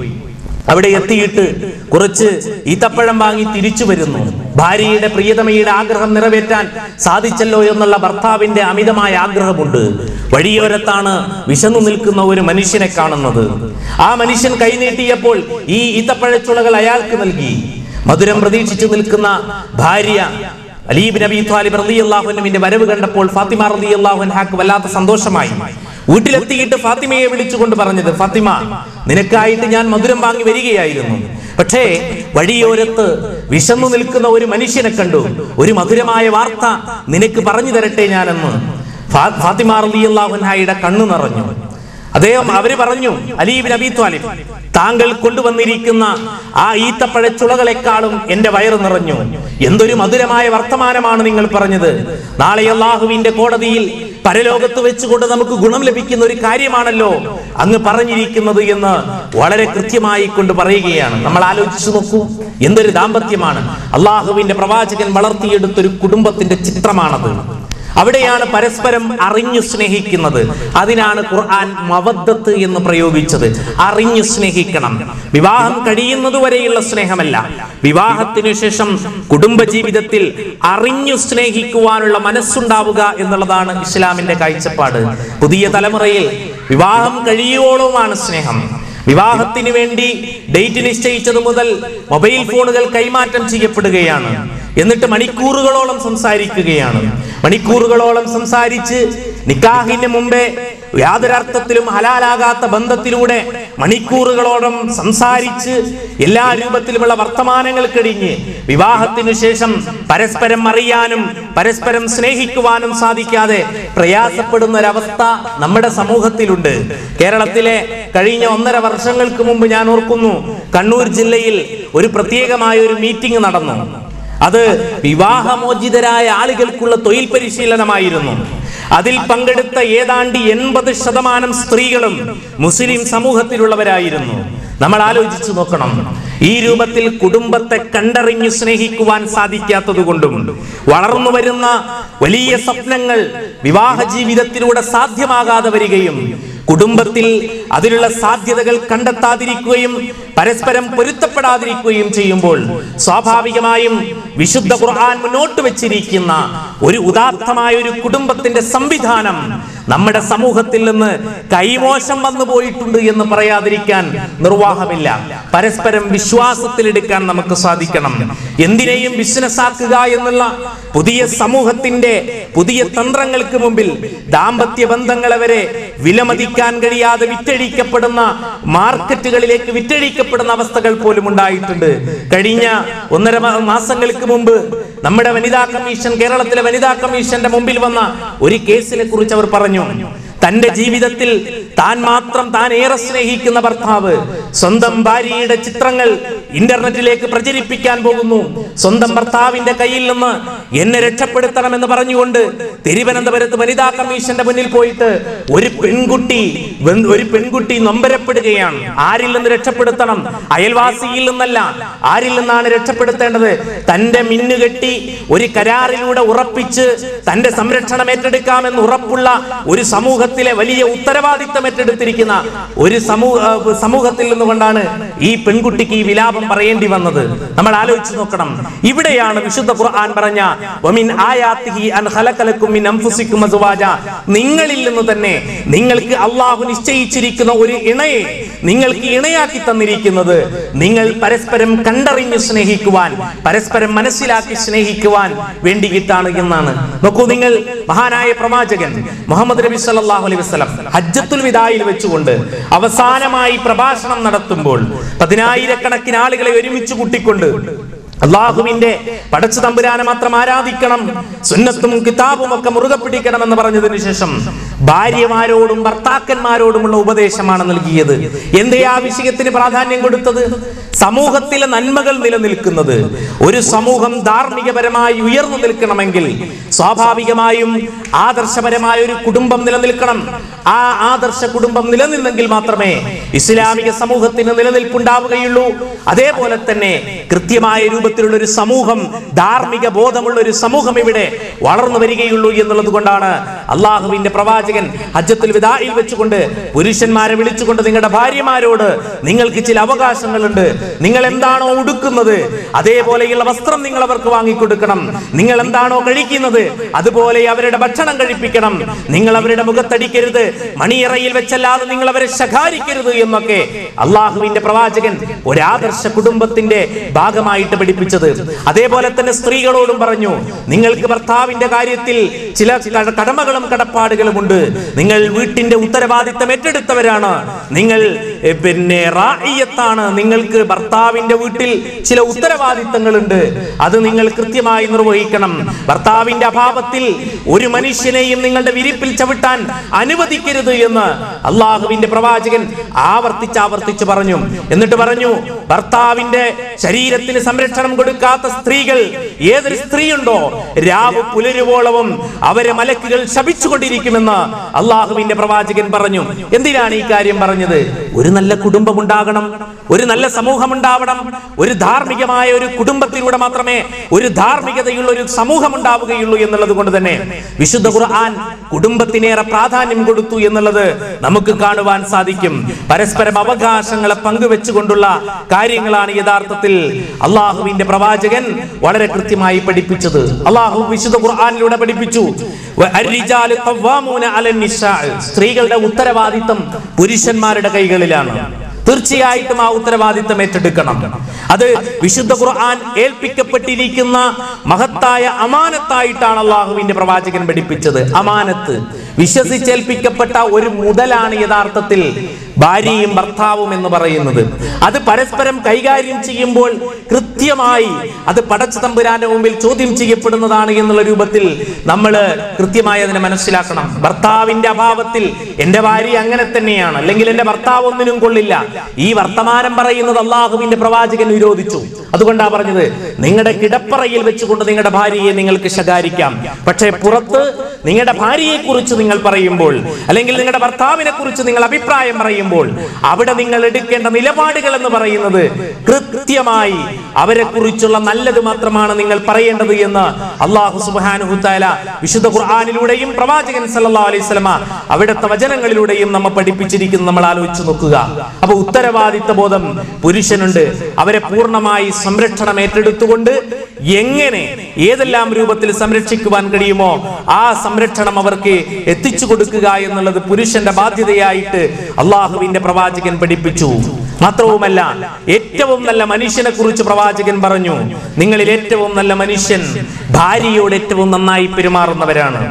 അവിടെ എത്തിയിട്ട് കുറച്ച് ഈത്തപ്പഴം വാങ്ങി തിരിച്ചു വരുന്നു. ഭാര്യയുടെ പ്രിയതമയുടെ ആഗ്രഹം നിറവേറ്റാൻ സാധിച്ചല്ലോ എന്നുള്ള ഭർത്താവിന്റെ അമിതമായ ആഗ്രഹമുണ്ട്. വഴിയോരത്താണ് വിശന്നു നിൽക്കുന്ന ഒരു മനുഷ്യനെ കാണുന്നത്. ആ മനുഷ്യൻ കൈനീട്ടിയപ്പോൾ ഈ ഈത്തപ്പഴച്ചുളകൾ അയാൾക്ക് നൽകി. മധുരം പ്രതീക്ഷിച്ചു നിൽക്കുന്ന ഭാര്യ അലി ഇബ്നു അബീ ത്വാലിബ് റളിയല്ലാഹു അൻഹുവിന്റെ വരവ് കണ്ടപ്പോൾ ഫാത്തിമ റളിയല്ലാഹു അൻഹാക്ക് വല്ലാത്ത സന്തോഷമായി. വീട്ടിലെത്തിയിട്ട് ഫാത്തിമയെ വിളിച്ചുകൊണ്ട് പറഞ്ഞത്, ഫാത്തിമ, നിനക്കായിട്ട് ഞാൻ മധുരം വാങ്ങി വരികയായിരുന്നു, പക്ഷേ വഴിയോരത്ത് വിശന്നു നിൽക്കുന്ന ഒരു മനുഷ്യനെ കണ്ടു. ഒരു മധുരമായ വാർത്ത നിനക്ക് പറഞ്ഞു തരട്ടെ ഞാനെന്ന്. ഫാത്തിമ റളിയല്ലാഹു അൻഹയുടെ കണ്ണു നിറഞ്ഞു. അവര് പറഞ്ഞു, അലി ഇബ്നു അബീ ത്വാലിബ്, താങ്കൾ കൊണ്ടുവന്നിരിക്കുന്ന ആ ഈത്തപ്പഴച്ചുളകളെക്കാളും എന്റെ വയറ് നിറഞ്ഞു. എന്തൊരു മധുരമായ വർത്തമാനമാണ് നിങ്ങൾ പറഞ്ഞത്. നാളെ അല്ലാഹുവിന്റെ കോടതിയിൽ പരലോകത്ത് വെച്ചുകൊണ്ട് നമുക്ക് ഗുണം ലഭിക്കുന്ന ഒരു കാര്യമാണല്ലോ അങ്ങ് പറഞ്ഞിരിക്കുന്നത് എന്ന് വളരെ കൃത്യമായി കൊണ്ട് പറയുകയാണ്. നമ്മൾ ആലോചിച്ചു നോക്കൂ, എന്തൊരു ദാമ്പത്യമാണ്. അല്ലാഹുവിന്റെ പ്രവാചകൻ വളർത്തിയെടുത്തൊരു കുടുംബത്തിന്റെ ചിത്രമാണത്. അവിടെയാണ് പരസ്പരം അറിഞ്ഞു സ്നേഹിക്കുന്നത്. അതിനാണ് ഖുർആൻ മവദ്ദത്ത് എന്ന് പ്രയോഗിച്ചത്. അറിഞ്ഞു സ്നേഹിക്കണം. വിവാഹം കഴിയുന്നത് വരെയുള്ള സ്നേഹമല്ല, വിവാഹത്തിനു ശേഷം കുടുംബജീവിതത്തിൽ അറിഞ്ഞു സ്നേഹിക്കുവാനുള്ള മനസ്സുണ്ടാവുക എന്നുള്ളതാണ് ഇസ്ലാമിന്റെ കാഴ്ചപ്പാട്. പുതിയ തലമുറയിൽ വിവാഹം കഴിയുവോളവുമാണ് സ്നേഹം. വിവാഹത്തിന് വേണ്ടി ഡേറ്റ് നിശ്ചയിച്ചത് മുതൽ മൊബൈൽ ഫോണുകൾ കൈമാറ്റം ചെയ്യപ്പെടുകയാണ്. എന്നിട്ട് മണിക്കൂറുകളോളം സംസാരിക്കുകയാണ്. മണിക്കൂറുകളോളം സംസാരിച്ച് നിക്കാഹിന് മുമ്പേ യാതൊരർത്ഥത്തിലും ഹലാലാകാത്ത ബന്ധത്തിലൂടെ മണിക്കൂറുകളോളം സംസാരിച്ച് എല്ലാ രൂപത്തിലുമുള്ള വർത്തമാനങ്ങൾ കഴിഞ്ഞ് വിവാഹത്തിനു ശേഷം പരസ്പരം അറിയാനും പരസ്പരം സ്നേഹിക്കുവാനും സാധിക്കാതെ പ്രയാസപ്പെടുന്ന ഒരവസ്ഥ നമ്മുടെ സമൂഹത്തിലുണ്ട്. കേരളത്തിലെ കഴിഞ്ഞ 1.5 വർഷങ്ങൾക്ക് മുമ്പ് ഞാൻ ഓർക്കുന്നു, കണ്ണൂർ ജില്ലയിൽ ഒരു പ്രത്യേകമായ ഒരു മീറ്റിംഗ് നടന്നു. അത് വിവാഹമോചിതരായ ആളുകൾക്കുള്ള തൊഴിൽ പരിശീലനമായിരുന്നു. അതിൽ പങ്കെടുത്ത ഏതാണ്ട് 80% സ്ത്രീകളും മുസ്ലിം സമൂഹത്തിലുള്ളവരായിരുന്നു. നമ്മൾ ആലോചിച്ചു നോക്കണം, ഈ രൂപത്തിൽ കുടുംബത്തെ കണ്ടറിഞ്ഞു സ്നേഹിക്കുവാൻ സാധിക്കാത്തത് കൊണ്ടും വളർന്നു വരുന്ന വലിയ സ്വപ്നങ്ങൾ വിവാഹ ജീവിതത്തിലൂടെ സാധ്യമാകാതെ വരികയും കുടുംബത്തിൽ അതിലുള്ള സാധ്യതകൾ കണ്ടെത്താതിരിക്കുകയും പരസ്പരം പൊരുത്തപ്പെടാതിരിക്കുകയും ചെയ്യുമ്പോൾ സ്വാഭാവികമായും വിശുദ്ധ ഖുർആൻ മുന്നോട്ട് വെച്ചിരിക്കുന്ന ഒരു ഉദാത്തമായ ഒരു കുടുംബത്തിന്റെ സംവിധാനം നമ്മുടെ സമൂഹത്തിൽ നിന്ന് കൈമോശം വന്നു പോയിട്ടുണ്ട് എന്ന് പറയാതിരിക്കാൻ നിർവാഹമില്ല. പരസ്പരം വിശ്വാസത്തിലെടുക്കാൻ നമുക്ക് സാധിക്കണം. എന്തിനേയും ബിസിനസ് ആക്കുക എന്നുള്ള പുതിയ സമൂഹത്തിന്റെ പുതിയ തന്ത്രങ്ങൾക്ക് മുമ്പിൽ ദാമ്പത്യ ബന്ധങ്ങളെ വരെ വിലമതിക്കാൻ കഴിയാതെ വിറ്റഴിക്കപ്പെടുന്ന മാർക്കറ്റുകളിലേക്ക് വിറ്റഴിക്കപ്പെടുന്ന അവസ്ഥകൾ പോലും ഉണ്ടായിട്ടുണ്ട്. കഴിഞ്ഞ 1.5 മാസങ്ങൾക്ക് മുമ്പ് നമ്മുടെ വനിതാ കമ്മീഷൻ, കേരളത്തിലെ വനിതാ കമ്മീഷന്റെ മുമ്പിൽ വന്ന ഒരു കേസിനെ കുറിച്ച് അവർ പറഞ്ഞു, തന്റെ ജീവിതത്തിൽ താൻ ഏറെ സ്നേഹിക്കുന്ന ഭർത്താവ് സ്വന്തം ഭാര്യയുടെ ചിത്രങ്ങൾ ഇന്റർനെറ്റിലേക്ക് പ്രചരിപ്പിക്കാൻ പോകുന്നു. സ്വന്തം ഭർത്താവിന്റെ കയ്യിൽ നിന്ന് എന്നെ രക്ഷപ്പെടുത്തണമെന്ന് പറഞ്ഞുകൊണ്ട് തിരുവനന്തപുരത്ത് വനിതാ കമ്മീഷന്റെ മുന്നിൽ പോയിട്ട് ഒരു പെൺകുട്ടി നൊമ്പരപ്പെടുകയാണ്. ആരിൽ നിന്ന് രക്ഷപ്പെടുത്തണം? അയൽവാസിയിൽ നിന്നല്ല. ആരിൽ നിന്നാണ് രക്ഷപ്പെടുത്തേണ്ടത്? തന്റെ മിന്നുകെട്ടി ഒരു കരാറിലൂടെ ഉറപ്പിച്ച് തന്റെ സംരക്ഷണം ഏറ്റെടുക്കാമെന്ന് ഉറപ്പുള്ള ഒരു സമൂഹത്തിലെ വലിയ ഉത്തരവാദിത്തം ഏറ്റെടുത്തിരിക്കുന്ന ഒരു സമൂഹത്തിൽ നിന്നുകൊണ്ടാണ് ഈ പെൺകുട്ടിക്ക് ഈ വിലാപം പറയേണ്ടി വന്നത്. നമ്മൾ ആലോചിച്ച് നോക്കണം. ഇവിടെയാണ് വിശുദ്ധ ഖുർആൻ പറഞ്ഞ വമിൻ ആയാതിഹി അൻ ഖലഖലകും മിൻ അൻഫുസികും അസ്വാജ, നിങ്ങളിൽ നിന്ന് തന്നെ നിങ്ങൾക്ക് അല്ലാഹു നിശ്ചയിച്ചിരിക്കുന്ന ഒരു ഇണയെ നിങ്ങൾക്ക് ഇണയാക്കി തന്നിരിക്കുന്നത് നിങ്ങൾ പരസ്പരം കണ്ടറിഞ്ഞ് സ്നേഹിക്കുവാൻ, പരസ്പരം മനസ്സിലാക്കി സ്നേഹിക്കുവാൻ വേണ്ടിയിട്ടാണ് എന്നാണ്. നോക്കൂ, നിങ്ങൾ മഹാനായ പ്രവാചകൻ മുഹമ്മദ് നബി സല്ലല്ലാഹു അലൈഹി വസല്ലം ഹജ്ജത്തുൽ വിദായിൽ വെച്ചുകൊണ്ട് അവസാനമായി പ്രഭാഷണം നടത്തുമ്പോൾ 10,000-കണക്കിന് ആളുകളെ ഒരുമിച്ച് കൂട്ടിക്കൊണ്ട് അല്ലാഹുവിന്റെ പടച്ച തമ്പുരാനെ മാത്രം ആരാധിക്കണം, സുന്നത്തും കിതാബും ഒക്കെ മുറുകെ പിടിക്കണം എന്ന് പറഞ്ഞതിന് ശേഷം ഭാര്യമാരോടും ഭർത്താക്കന്മാരോടുമുള്ള ഉപദേശമാണ് നൽകിയത്. എന്തേ ആ വിഷയത്തിന് പ്രാധാന്യം കൊടുത്തത്? സമൂഹത്തിലെ നന്മകൾ നിലനിൽക്കുന്നത്, ഒരു സമൂഹം ധാർമ്മികപരമായി ഉയർന്നു നിൽക്കണമെങ്കിൽ സ്വാഭാവികമായും ആദർശപരമായ ഒരു കുടുംബം നിലനിൽക്കണം. ആ ആദർശ കുടുംബം നിലനിന്നെങ്കിൽ മാത്രമേ ഇസ്ലാമിക സമൂഹത്തിന് നിലനിൽപ്പുണ്ടാവുകയുള്ളൂ. അതേപോലെ തന്നെ കൃത്യമായ രൂപത്തിലുള്ള ഒരു സമൂഹം, ധാർമ്മിക ബോധമുള്ള ഒരു സമൂഹം ഇവിടെ വളർന്നു വരികയുള്ളൂ എന്നുള്ളത് കൊണ്ടാണ് അള്ളാഹുവിന്റെ പ്രവാചകൻ ഹജ്ജത്തുൽ വിദായിൽ വെച്ചുകൊണ്ട് പുരുഷന്മാരെ വിളിച്ചുകൊണ്ട് നിങ്ങളുടെ ഭാര്യമാരോട് നിങ്ങൾക്ക് ചില അവകാശങ്ങളുണ്ട്, നിങ്ങൾ എന്താണോ ഉടുക്കുന്നത് അതേപോലെയുള്ള വസ്ത്രം നിങ്ങൾ അവർക്ക് വാങ്ങിക്കൊടുക്കണം, നിങ്ങൾ എന്താണോ കഴിക്കുന്നത് അതുപോലെ അവരുടെ ഭക്ഷണം കഴിപ്പിക്കണം, നിങ്ങൾ അവരുടെ മുഖത്തടിക്കരുത്, മണിയറയിൽ വെച്ചല്ലാതെ നിങ്ങൾ അവരെ ശകാരിക്കരുത് എന്നൊക്കെ അള്ളാഹുവിന്റെ പ്രവാചകൻ ഒരു ആദർശ കുടുംബത്തിന്റെ ഭാഗമായിട്ട് പഠിപ്പിച്ചത്. അതേപോലെ തന്നെ സ്ത്രീകളോടും പറഞ്ഞു, നിങ്ങൾക്ക് ഭർത്താവിന്റെ കാര്യത്തിൽ ചില കടമകൾ കടമകളും കടപ്പാടുകളുമുണ്ട്. നിങ്ങൾ വീട്ടിന്റെ ഉത്തരവാദിത്തം ഏറ്റെടുത്തവരാണ്. നിങ്ങൾ റാഇയത്താണ്. നിങ്ങൾക്ക് ഭർത്താവിന്റെ വീട്ടിൽ ചില ഉത്തരവാദിത്തങ്ങളുണ്ട്. അത് നിങ്ങൾ കൃത്യമായി നിർവഹിക്കണം. ഭർത്താവിന്റെ അഭാവത്തിൽ ഒരു മനുഷ്യനെയും നിങ്ങളുടെ വിരിപ്പിൽ ചവിട്ടാൻ അനുവദിക്കരുത് എന്ന് അള്ളാഹുവിന്റെ പ്രവാചകൻ ആവർത്തിച്ച് പറഞ്ഞു. എന്നിട്ട് പറഞ്ഞു, ഭർത്താവിന്റെ ശരീരത്തിന് സംരക്ഷണം കൊടുക്കാത്ത സ്ത്രീകൾ, ഏതൊരു സ്ത്രീയുണ്ടോ രാവ് പുലരുവോളവും അവരെ മലക്കുകൾ ശപിച്ചുകൊണ്ടിരിക്കുമെന്ന് അള്ളാഹുവിന്റെ പ്രവാചകൻ പറഞ്ഞു. എന്തിനാണ് ഈ കാര്യം പറഞ്ഞത്? ഒരു നല്ല കുടുംബം ഉണ്ടാകണം, ഒരു നല്ല സമൂഹം ഉണ്ടാവണം. ഒരു ധാർമ്മികമായ ഒരു കുടുംബത്തിലൂടെ മാത്രമേ ഒരു ധാർമ്മികതയുള്ള ഒരു സമൂഹം ഉണ്ടാവുകയുള്ളൂ എന്നുള്ളത് കൊണ്ട് തന്നെ വിശുദ്ധ ഖുർആൻ കുടുംബത്തിനേറെ പ്രാധാന്യം കൊടുത്തു എന്നുള്ളത് നമുക്ക് കാണുവാൻ സാധിക്കും. പരസ്പരം അവകാശങ്ങളെ പങ്കുവെച്ചുകൊണ്ടുള്ള കാര്യങ്ങളാണ് യഥാർത്ഥത്തിൽ അള്ളാഹുവിന്റെ പ്രവാചകൻ വളരെ കൃത്യമായി പഠിപ്പിച്ചത്. അള്ളാഹു വിശുദ്ധ ഖുർആനിലൂടെ പഠിപ്പിച്ചു, സ്ത്രീകളുടെ ഉത്തരവാദിത്തം പുരുഷന്മാരുടെ കൈകളിലാണ്. തീർച്ചയായിട്ടും ആ ഉത്തരവാദിത്തം ഏറ്റെടുക്കണം. അത് വിശുദ്ധ ഖുർആൻ ഏൽപ്പിക്കപ്പെട്ടിരിക്കുന്ന മഹത്തായ അമാനത്തായിട്ടാണ് അള്ളാഹുവിന്റെ പ്രവാചകൻ പഠിപ്പിച്ചത്. അമാനത്ത്, വിശ്വസിച്ചേൽപ്പിക്കപ്പെട്ട ഒരു മുതലാണ് യഥാർത്ഥത്തിൽ ഭാര്യയും ഭർത്താവും എന്ന് പറയുന്നത്. അത് പരസ്പരം കൈകാര്യം ചെയ്യുമ്പോൾ കൃത്യമായി അത് പടച്ച തമ്പുരാന്റെ മുമ്പിൽ ചോദ്യം ചെയ്യപ്പെടുന്നതാണ് എന്നുള്ള രൂപത്തിൽ നമ്മൾ കൃത്യമായി അതിനെ മനസ്സിലാക്കണം. ഭർത്താവിന്റെ അഭാവത്തിൽ എന്റെ ഭാര്യ അങ്ങനെ തന്നെയാണ്, അല്ലെങ്കിൽ എന്റെ ഭർത്താവ് ഒന്നിനും കൊള്ളില്ല, ഈ വർത്തമാനം പറയുന്നത് അള്ളാഹുവിന്റെ പ്രവാചകൻ വിരോധിച്ചു. അതുകൊണ്ടാണ് പറഞ്ഞത്, നിങ്ങളുടെ കിടപ്പറയിൽ വെച്ചുകൊണ്ട് നിങ്ങളുടെ ഭാര്യയെ നിങ്ങൾക്ക് ശകാരിക്കാം, പക്ഷേ പുറത്ത് നിങ്ങളുടെ ഭാര്യയെ കുറിച്ച് നിങ്ങൾ പറയുമ്പോൾ, അല്ലെങ്കിൽ നിങ്ങളുടെ ഭർത്താവിനെ കുറിച്ച് നിങ്ങൾ അഭിപ്രായം പറയുമ്പോൾ, അവിടെ നിങ്ങൾ എടുക്കേണ്ട നിലപാടുകൾ എന്ന് പറയുന്നത് കൃത്യമായി അവരെ കുറിച്ചുള്ള നല്ലത് മാത്രമാണ് നിങ്ങൾ പറയേണ്ടത് എന്ന് അല്ലാഹു സുബ്ഹാനഹു തആല വിശുദ്ധ ഖുർആനിലൂടെയും പ്രവാചകൻ സല്ലല്ലാഹു അലൈഹി വസല്ലമ അവിടുത്തെ വചനങ്ങളിലൂടെയും നമ്മെ പഠിപ്പിച്ചിരിക്കുന്നു. നമ്മൾ ആലോചിച്ച് നോക്കുക. അപ്പൊ ഉത്തരവാദിത്ത ബോധം പുരുഷനുണ്ട്. അവരെ പൂർണ്ണമായി സംരക്ഷണം ഏറ്റെടുത്തുകൊണ്ട് എങ്ങനെ ഏതെല്ലാം രൂപത്തിൽ സംരക്ഷിക്കുവാൻ കഴിയുമോ ആ സംരക്ഷണം അവർക്ക് എത്തിച്ചു കൊടുക്കുക എന്നുള്ളത് പുരുഷന്റെ ബാധ്യതയായിട്ട് അള്ളാഹുവിന്റെ പ്രവാചകൻ പഠിപ്പിച്ചു. മാത്രവുമല്ല, ഏറ്റവും നല്ല മനുഷ്യനെ കുറിച്ച് പ്രവാചകൻ പറഞ്ഞു, നിങ്ങളിൽ ഏറ്റവും നല്ല മനുഷ്യൻ ഭാര്യയോട് ഏറ്റവും നന്നായി പെരുമാറുന്നവരാണ്.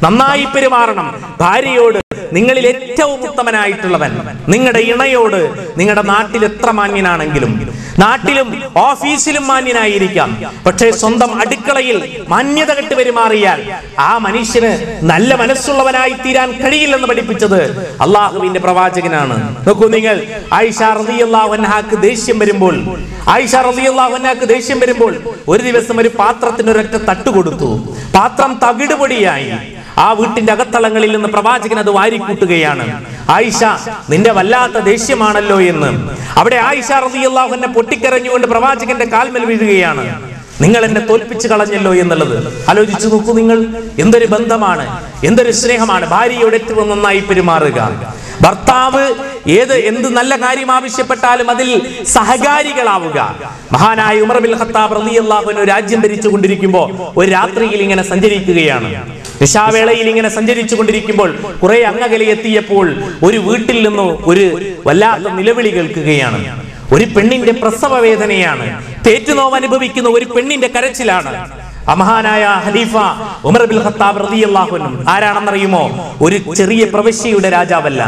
നന്നായി പെരുമാറണം ഭാര്യയോട്. നിങ്ങളിൽ ഏറ്റവും ഉത്തമനായിട്ടുള്ളവൻ നിങ്ങളുടെ ഇണയോട് നിങ്ങളുടെ നാട്ടിൽ എത്ര മാന്യനാണെങ്കിലും, നാട്ടിലും ഓഫീസിലും മാന്യനായിരിക്കാം, പക്ഷേ സ്വന്തം അടുക്കളയിൽ മാന്യത കെട്ട് പെരുമാറിയാൽ ആ മനുഷ്യന് നല്ല മനസ്സുള്ളവനായി തീരാൻ കഴിയില്ലെന്ന് പഠിപ്പിച്ചത് അള്ളാഹുവിന്റെ പ്രവാചകനാണ്. നോക്കൂ നിങ്ങൾ, ആയിഷ റളിയല്ലാഹു അൻഹാക്ക് ദേഷ്യം വരുമ്പോൾ, ഒരു ദിവസം ഒരു പാത്രത്തിന് ഒരൊറ്റ തട്ട് കൊടുത്തു. പാത്രം തകിടുപൊടിയായി. ആ വീട്ടിന്റെ അകത്തളങ്ങളിൽ നിന്ന് പ്രവാചകൻ അത് വാരിക്കൂട്ടുകയാണ്. ആയിഷ, നിന്റെ വല്ലാത്ത ദേഷ്യമാണല്ലോ എന്ന്. അവിടെ ആയിഷ റളിയല്ലാഹു അൻഹ പൊട്ടിക്കരഞ്ഞുകൊണ്ട് പ്രവാചകന്റെ കാൽമേൽ വീഴുകയാണ്. നിങ്ങൾ എന്നെ തോൽപ്പിച്ചു കളഞ്ഞല്ലോ എന്നുള്ളത് ആലോചിച്ചു നോക്കൂ നിങ്ങൾ. എന്തൊരു ബന്ധമാണ്, എന്തൊരു സ്നേഹമാണ്. ഭാര്യയോട് ഏറ്റവും നന്നായി പെരുമാറുക. ഭർത്താവ് എന്ത് നല്ല കാര്യം ആവശ്യപ്പെട്ടാലും അതിൽ സഹകാരികളാവുക. മഹാനായ ഉമർ ബിൻ ഖത്താബ് റളിയല്ലാഹു അൻഹു രാജ്യം ഭരിച്ചുകൊണ്ടിരിക്കുമ്പോൾ ഒരു രാത്രിയിൽ ഇങ്ങനെ സഞ്ചരിക്കുകയാണ്. നിശാവേളയിൽ ഇങ്ങനെ സഞ്ചരിച്ചു കൊണ്ടിരിക്കുമ്പോൾ കുറെ അങ്ങകലെ എത്തിയപ്പോൾ ഒരു വീട്ടിൽ നിന്ന് ഒരു വല്ലാത്ത നിലവിളി കേൾക്കുകയാണ്. ഒരു പെണ്ണിന്റെ പ്രസവ വേദനയാണ്. പേറ്റുനോവ് അനുഭവിക്കുന്ന ഒരു പെണ്ണിന്റെ കരച്ചിലാണ്. മഹാനായ ഖലീഫ ഉമർ ബിൻ ഖത്താബ് റളിയല്ലാഹു അൻഹു ആരാണെന്നറിയുമോ? ഒരു ചെറിയ പ്രവിശ്യയുടെ രാജാവല്ല,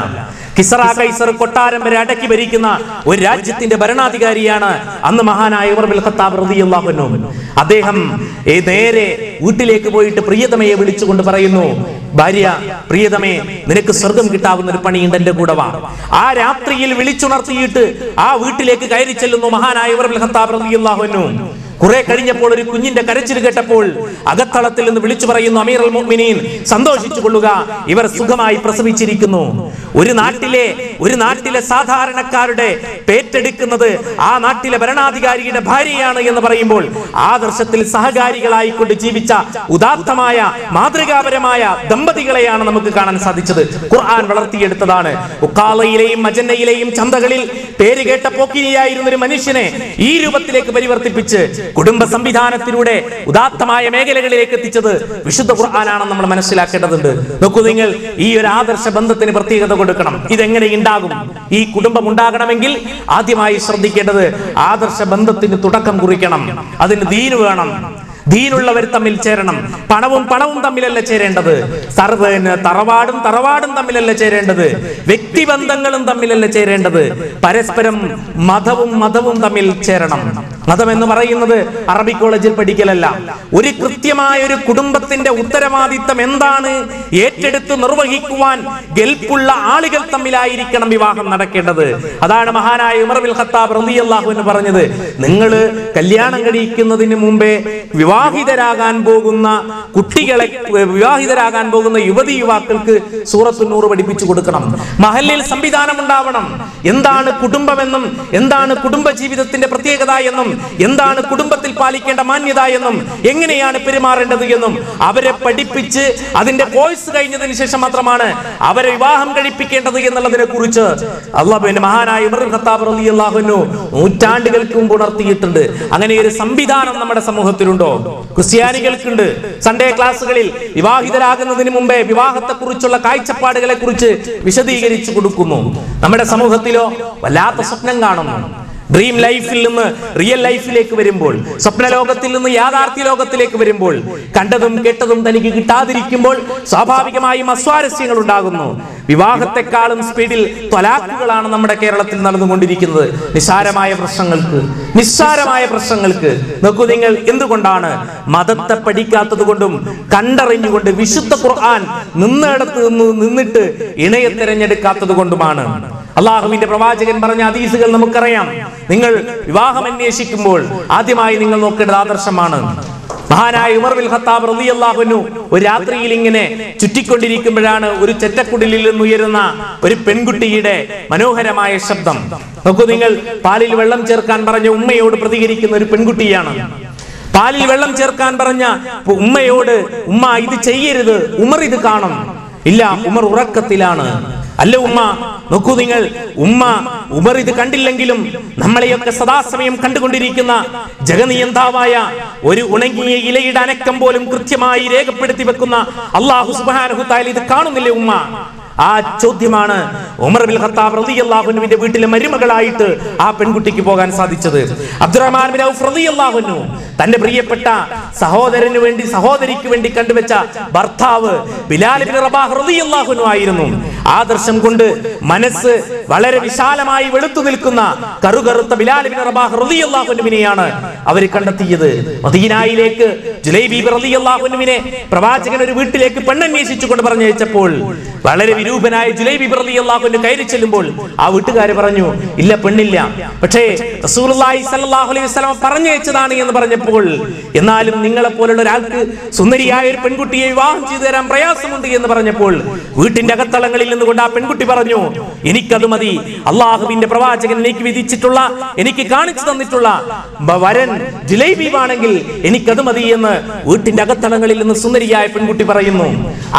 കിസ്റ കൈസർ കൊട്ടാരം വരെ അടക്കി ഭരിക്കുന്ന ഒരു രാജ്യത്തിന്റെ ഭരണാധികാരിയാണ് അന്ന് മഹാനായ ഉമർ ബിൻ ഖത്താബ് റളിയല്ലാഹു അൻഹു. അദ്ദേഹം നേരെ വീട്ടിലേക്ക് പോയിട്ട് പ്രിയതമയെ വിളിച്ചുകൊണ്ട് പറയുന്നു, ഭാര്യ, പ്രിയതമേ, നിനക്ക് സ്വർഗം കിട്ടാവുന്ന ഒരു പണിയുണ്ട്, എന്റെ കൂടെ വാ. ആ രാത്രിയിൽ വിളിച്ചുണർത്തിയിട്ട് ആ വീട്ടിലേക്ക് കയറി ചെല്ലുന്നു മഹാനായ ഉമർ ബിൻ ഖത്താബ് റളിയല്ലാഹു അൻഹു. കുറെ കഴിഞ്ഞപ്പോൾ ഒരു കുഞ്ഞിന്റെ കരച്ചിൽ കേട്ടപ്പോൾ അകത്തളത്തിൽ നിന്ന് വിളിച്ചു പറയുന്നു, അമീറുൽ മുഅ്മിനീൻ, സന്തോഷിച്ചു കൊള്ളുക, ഇവർ സുഖമായി പ്രസവിച്ചിരിക്കുന്നു. ഒരു നാട്ടിലെ സാധാരണക്കാരുടെ പേറ്റെടുക്കുന്നത് ആ നാട്ടിലെ ഭരണാധികാരിയുടെ ഭാര്യയാണ് എന്ന് പറയുമ്പോൾ ആദർശത്തിൽ സഹകാരികളായിക്കൊണ്ട് ജീവിച്ച ഉദാത്തമായ മാതൃകാപരമായ ദമ്പതികളെയാണ് നമുക്ക് കാണാൻ സാധിച്ചത്. ഖുർആൻ വളർത്തിയെടുത്തതാണ്. ഉഖാലയിലെയും മജന്നയിലെയും ചന്തകളിൽ പേര് കേട്ട പോക്കിരിയായിരുന്ന ഒരു മനുഷ്യനെ ഈ രൂപത്തിലേക്ക് പരിവർത്തിപ്പിച്ച് കുടുംബ സംവിധാനത്തിലൂടെ ഉദാത്തമായ മേഖലകളിലേക്ക് എത്തിച്ചത് വിശുദ്ധ ഖുർആനാണെന്ന് നമ്മൾ മനസ്സിലാക്കേണ്ടതുണ്ട്. നോക്കൂ നിങ്ങൾ, ഈ ഒരു ആദർശ ബന്ധത്തിന് പ്രത്യേകത കൊടുക്കണം. ഇതെങ്ങനെ ഉണ്ടാകും? ഈ കുടുംബം ഉണ്ടാകണമെങ്കിൽ ആദ്യമായി ശ്രദ്ധിക്കേണ്ടത് ആദർശ ബന്ധത്തിന് തുടക്കം കുറിക്കണം. അതിന് ദീന് വേണം. ദീനുള്ളവർ തമ്മിൽ ചേരണം. പണവും തമ്മിലല്ല ചേരേണ്ടത്. തറവാടും തമ്മിലല്ല ചേരേണ്ടത്. വ്യക്തിബന്ധങ്ങളും തമ്മിലല്ല ചേരേണ്ടത്. പരസ്പരം മതവും തമ്മിൽ ചേരണം. മതം എന്ന് പറയുന്നത് അറബി കോളേജിൽ പഠിക്കലല്ല. ഒരു കൃത്യമായ ഒരു കുടുംബത്തിന്റെ ഉത്തരവാദിത്തം എന്താണ് ഏറ്റെടുത്ത് നിർവഹിക്കുവാൻ ഗൽപ്പുള്ള ആളുകൾ തമ്മിലായിരിക്കണം വിവാഹം നടക്കേണ്ടത്. അതാണ് മഹാനായ ഉമർ ബിൻ ഖത്താബ് റളിയല്ലാഹു അൻഹു പറഞ്ഞത്, നിങ്ങൾ കല്യാണം കഴിക്കുന്നതിന് മുമ്പേ വിവാഹിതരാകാൻ പോകുന്ന കുട്ടികളെ, വിവാഹിതരാകാൻ പോകുന്ന യുവതി യുവാക്കൾക്ക് സൂറത്തുൻ നൂർ പഠിപ്പിച്ചു കൊടുക്കണം. മഹല്ലിൽ സംവിധാനം ഉണ്ടാവണം. എന്താണ് കുടുംബമെന്നും എന്താണ് കുടുംബ ജീവിതത്തിന്റെ പ്രത്യേകത എന്നും എന്താണ് കുടുംബത്തിൽ പാലിക്കേണ്ട മാന്യത എന്നും എങ്ങനെയാണ് പെരുമാറേണ്ടത് എന്നും അവരെ പഠിപ്പിച്ച് അതിന്റെ കോഴ്സ് കഴിഞ്ഞതിന് ശേഷം മാത്രമാണ് അവരെ വിവാഹം കഴിപ്പിക്കേണ്ടത് എന്നുള്ളതിനെ കുറിച്ച് അല്ലാഹുവിന്റെ മഹാനായ ഉമർ ബിൻ ഖത്താബ് റളിയല്ലാഹു അൻഹു നൂറ്റാണ്ടുകൾക്ക് മുമ്പ് ഉണർത്തിയിട്ടുണ്ട്. അങ്ങനെ ഒരു സംവിധാനം നമ്മുടെ സമൂഹത്തിലുണ്ടോ? ക്രിസ്ത്യാനികൾക്കുണ്ട്. സൺഡേ ക്ലാസ്സുകളിൽ വിവാഹിതരാകുന്നതിന് മുമ്പേ വിവാഹത്തെ കുറിച്ചുള്ള കാഴ്ചപ്പാടുകളെ കുറിച്ച് വിശദീകരിച്ചു കൊടുക്കുന്നു. നമ്മുടെ സമൂഹത്തിലോ വല്ലാത്ത സ്വപ്നം കാണുന്നു. ഡ്രീം ലൈഫിൽ നിന്ന് റിയൽ ലൈഫിലേക്ക് വരുമ്പോൾ, സ്വപ്നലോകത്തിൽ നിന്ന് യാഥാർത്ഥ്യ ലോകത്തിലേക്ക് വരുമ്പോൾ, കണ്ടതും കേട്ടതും തനിക്ക് കിട്ടാതിരിക്കുമ്പോൾ സ്വാഭാവികമായും അസ്വാരസ്യങ്ങൾ ഉണ്ടാകുന്നു. വിവാഹത്തെക്കാളും സ്പീഡിൽ ത്വലാഖുകളാണ് നമ്മുടെ കേരളത്തിൽ നടന്നുകൊണ്ടിരിക്കുന്നത്. നിസ്സാരമായ പ്രശ്നങ്ങൾക്ക് നോക്കൂ നിങ്ങൾ, എന്തുകൊണ്ടാണ്? മതത്തെ പഠിക്കാത്തത് കൊണ്ടും കണ്ടറിഞ്ഞുകൊണ്ട് വിശുദ്ധ ഖുർആൻ നിന്നിട്ട് ഇണയെ തിരഞ്ഞെടുക്കാത്തത് കൊണ്ടുമാണ്. അള്ളാഹുവിന്റെ പ്രവാചകൻ പറഞ്ഞ ഹദീസുകൾ നമുക്കറിയാം. നിങ്ങൾ വിവാഹം അന്വേഷിക്കുമ്പോൾ ആദ്യമായി നിങ്ങൾ നോക്കേണ്ടത് ആദർശമാണ്. മഹാനായ ഉമർ ബിൻ ഖത്താബ് റളിയല്ലാഹു അൻഹു ഒരു രാത്രിയിൽ ഇങ്ങനെ ചുറ്റിക്കൊണ്ടിരിക്കുമ്പോഴാണ് ഒരു ചെറ്റക്കുടിലിൽ നിന്ന് ഉയരുന്ന ഒരു പെൺകുട്ടിയുടെ മനോഹരമായ ശബ്ദം. നോക്കൂ നിങ്ങൾ, പാലിൽ വെള്ളം ചേർക്കാൻ പറഞ്ഞ ഉമ്മയോട് പ്രതികരിക്കുന്ന ഒരു പെൺകുട്ടിയാണ്. പാലിൽ വെള്ളം ചേർക്കാൻ പറഞ്ഞ ഉമ്മയോട്, ഉമ്മ ഇത് ചെയ്യരുത്, ഉമർ ഇത് കാണും. ഇല്ല, ഉമർ ഉറക്കത്തിലാണ്. അല്ല ഉമ്മ, നോക്കൂ നിങ്ങൾ, ഉമർ ഇത് കണ്ടില്ലെങ്കിലും നമ്മളെയൊക്കെ സദാസമയം കണ്ടുകൊണ്ടിരിക്കുന്ന ജഗനിയന്താവായ ഒരു ഉണങ്ങിയ ഇലയുടെ അനക്കം പോലും കൃത്യമായി രേഖപ്പെടുത്തി വെക്കുന്ന അല്ലാഹു സുബ്ഹാനഹു തആല ഇത് കാണുന്നില്ലേ ഉമ്മ? ആ ചോദ്യമാണ് ഉമർ ബിൻ ഖത്താബ് റളിയല്ലാഹു അൻഹുവിന്റെ വീട്ടിലെ മരുമകളായിട്ട് ആ പെൺകുട്ടിക്ക് പോകാൻ സാധിച്ചത്. അബ്ദുറഹ്മാൻ ബിൻ ഔഫ് റളിയല്ലാഹു അൻഹു തന്റെ പ്രിയപ്പെട്ട സഹോദരിക്ക് വേണ്ടി കണ്ടുവെച്ച ഭർത്താവ് ബിലാൽ ബിൻ റബാഹ് റളിയല്ലാഹു അൻഹു ആയിരുന്നു. ആദർശം കൊണ്ട് മനസ്സ് വളരെ വിശാലമായി വെളുത്തു നിൽക്കുന്ന കറുകറുത്ത ബിലാൽ ബിൻ റബാഹ് റളിയല്ലാഹു അൻഹുവിനെയാണ് അവർ കണ്ടെത്തിയത്. മദീനയിലേക്ക് ജുലൈബീബ് റളിയല്ലാഹു അൻഹുവിനെ പ്രവാചകൻ ഒരു വീട്ടിലേക്ക് പെണ്ണന്വേഷിച്ചുകൊണ്ട് പറഞ്ഞയച്ചപ്പോൾ വളരെ വിരൂപനായ ജുലൈബീബ് റളിയല്ലാഹു അൻഹു കയറി ചെല്ലുമ്പോൾ ആ വീട്ടുകാർ പറഞ്ഞു, ഇല്ല, പെണ്ണില്ല. പക്ഷേ റസൂലുള്ളാഹി സ്വല്ലല്ലാഹു അലൈഹി വസല്ലം പറഞ്ഞയച്ചതാണ് എന്ന് പറഞ്ഞപ്പോൾ, എന്നാലും നിങ്ങളെ പോലുള്ള ഒരാൾക്ക് സുന്ദരിയായ ഒരു പെൺകുട്ടിയെ വിവാഹം ചെയ്തു തരാൻ പ്രയാസമുണ്ട് എന്ന് പറഞ്ഞപ്പോൾ വീട്ടിന്റെ അകത്തളങ്ങളിൽ നിന്നുകൊണ്ട് ആ പെൺകുട്ടി പറഞ്ഞു, എനിക്കത് മതി. അള്ളാഹുവിന്റെ പ്രവാചകൻ എനിക്ക് വിധിച്ചിട്ടുള്ള, എനിക്ക് കാണിച്ചു തന്നിട്ടുള്ള വരൻ ജുലൈബീബാണെങ്കിൽ എനിക്കത് മതി എന്ന് വീട്ടിന്റെ അകത്തളങ്ങളിൽ നിന്ന് സുന്ദരിയായ പെൺകുട്ടി പറയുന്നു.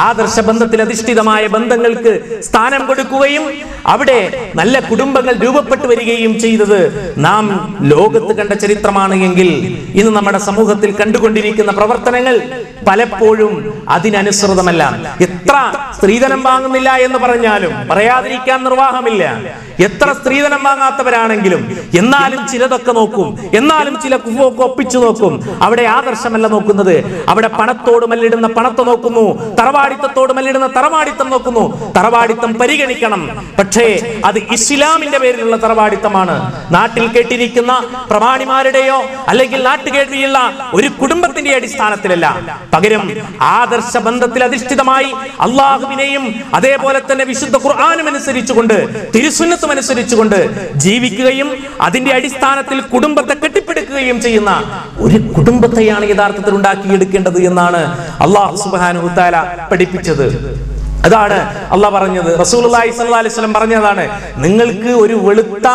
ആദർശ ബന്ധത്തിൽ അധിഷ്ഠിതമായ ബന്ധങ്ങൾക്ക് സ്ഥാനം കൊടുക്കുകയും അവിടെ നല്ല കുടുംബങ്ങൾ രൂപപ്പെട്ടു വരികയും ചെയ്തത് നാം ലോകത്ത് കണ്ട ചരിത്രമാണ് എങ്കിൽ ഇന്ന് നമ്മുടെ സമൂഹത്തിൽ കണ്ടുകൊണ്ടിരിക്കുന്ന പ്രവർത്തനങ്ങൾ പലപ്പോഴും അതിനനുസൃതമല്ല. എത്ര സ്ത്രീധനം വാങ്ങുന്നില്ല എന്ന് പറഞ്ഞാലും പറയാതിരിക്കാൻ നിർവാഹമില്ല. എത്ര സ്ത്രീധനം വാങ്ങാത്തവരാണെങ്കിലും എന്നാലും ചിലതൊക്കെ നോക്കും, എന്നാലും ചില കുഫൊക്കെ ഒപ്പിച്ചു നോക്കും. അവിടെ ആദർശമല്ല നോക്കുന്നത്, അവിടെ പണത്തോട് മല്ലിടുന്ന പണത്തെ നോക്കുന്നു, തറവാടിത്തത്തോട് മല്ലിടുന്ന തറവാടിത്തം നോക്കുന്നു. തറവാടിത്തം പരിഗണിക്കണം, പക്ഷേ അത് ഇസ്ലാമിന്റെ പേരിലുള്ള തറവാടിത്തമാണ്. നാട്ടിൽ കേട്ടിരിക്കുന്ന പ്രമാണിമാരുടെയോ അല്ലെങ്കിൽ നാട്ടുകേൾവിയുള്ള ഒരു കുടുംബത്തിന്റെ അടിസ്ഥാനത്തിലല്ല. പകരം ആദർശ ബന്ധത്തിൽ അധിഷ്ഠിതമായി അള്ളാഹുവിനെയും അതേപോലെ തന്നെ വിശുദ്ധ ഖുർആനും അനുസരിച്ചുകൊണ്ട് തിരുസുന്നത്തും അനുസരിച്ചുകൊണ്ട് ജീവിക്കുകയും അതിന്റെ അടിസ്ഥാനത്തിൽ കുടുംബത്തെ കെട്ടിപ്പടുക്കുകയും ചെയ്യുന്ന ഒരു കുടുംബത്തെയാണ് യഥാർത്ഥത്തിൽ ഉണ്ടാക്കിയെടുക്കേണ്ടത് എന്നാണ് അല്ലാഹു സുബ്ഹാനഹു തആല പഠിപ്പിച്ചത്. അതാണ് അള്ളാഹ് പറഞ്ഞത്. റസൂലുള്ളാഹി സ്വല്ലല്ലാഹു അലൈഹി വസല്ലം പറഞ്ഞതാണ്, നിങ്ങൾക്ക് ഒരു വെളുത്ത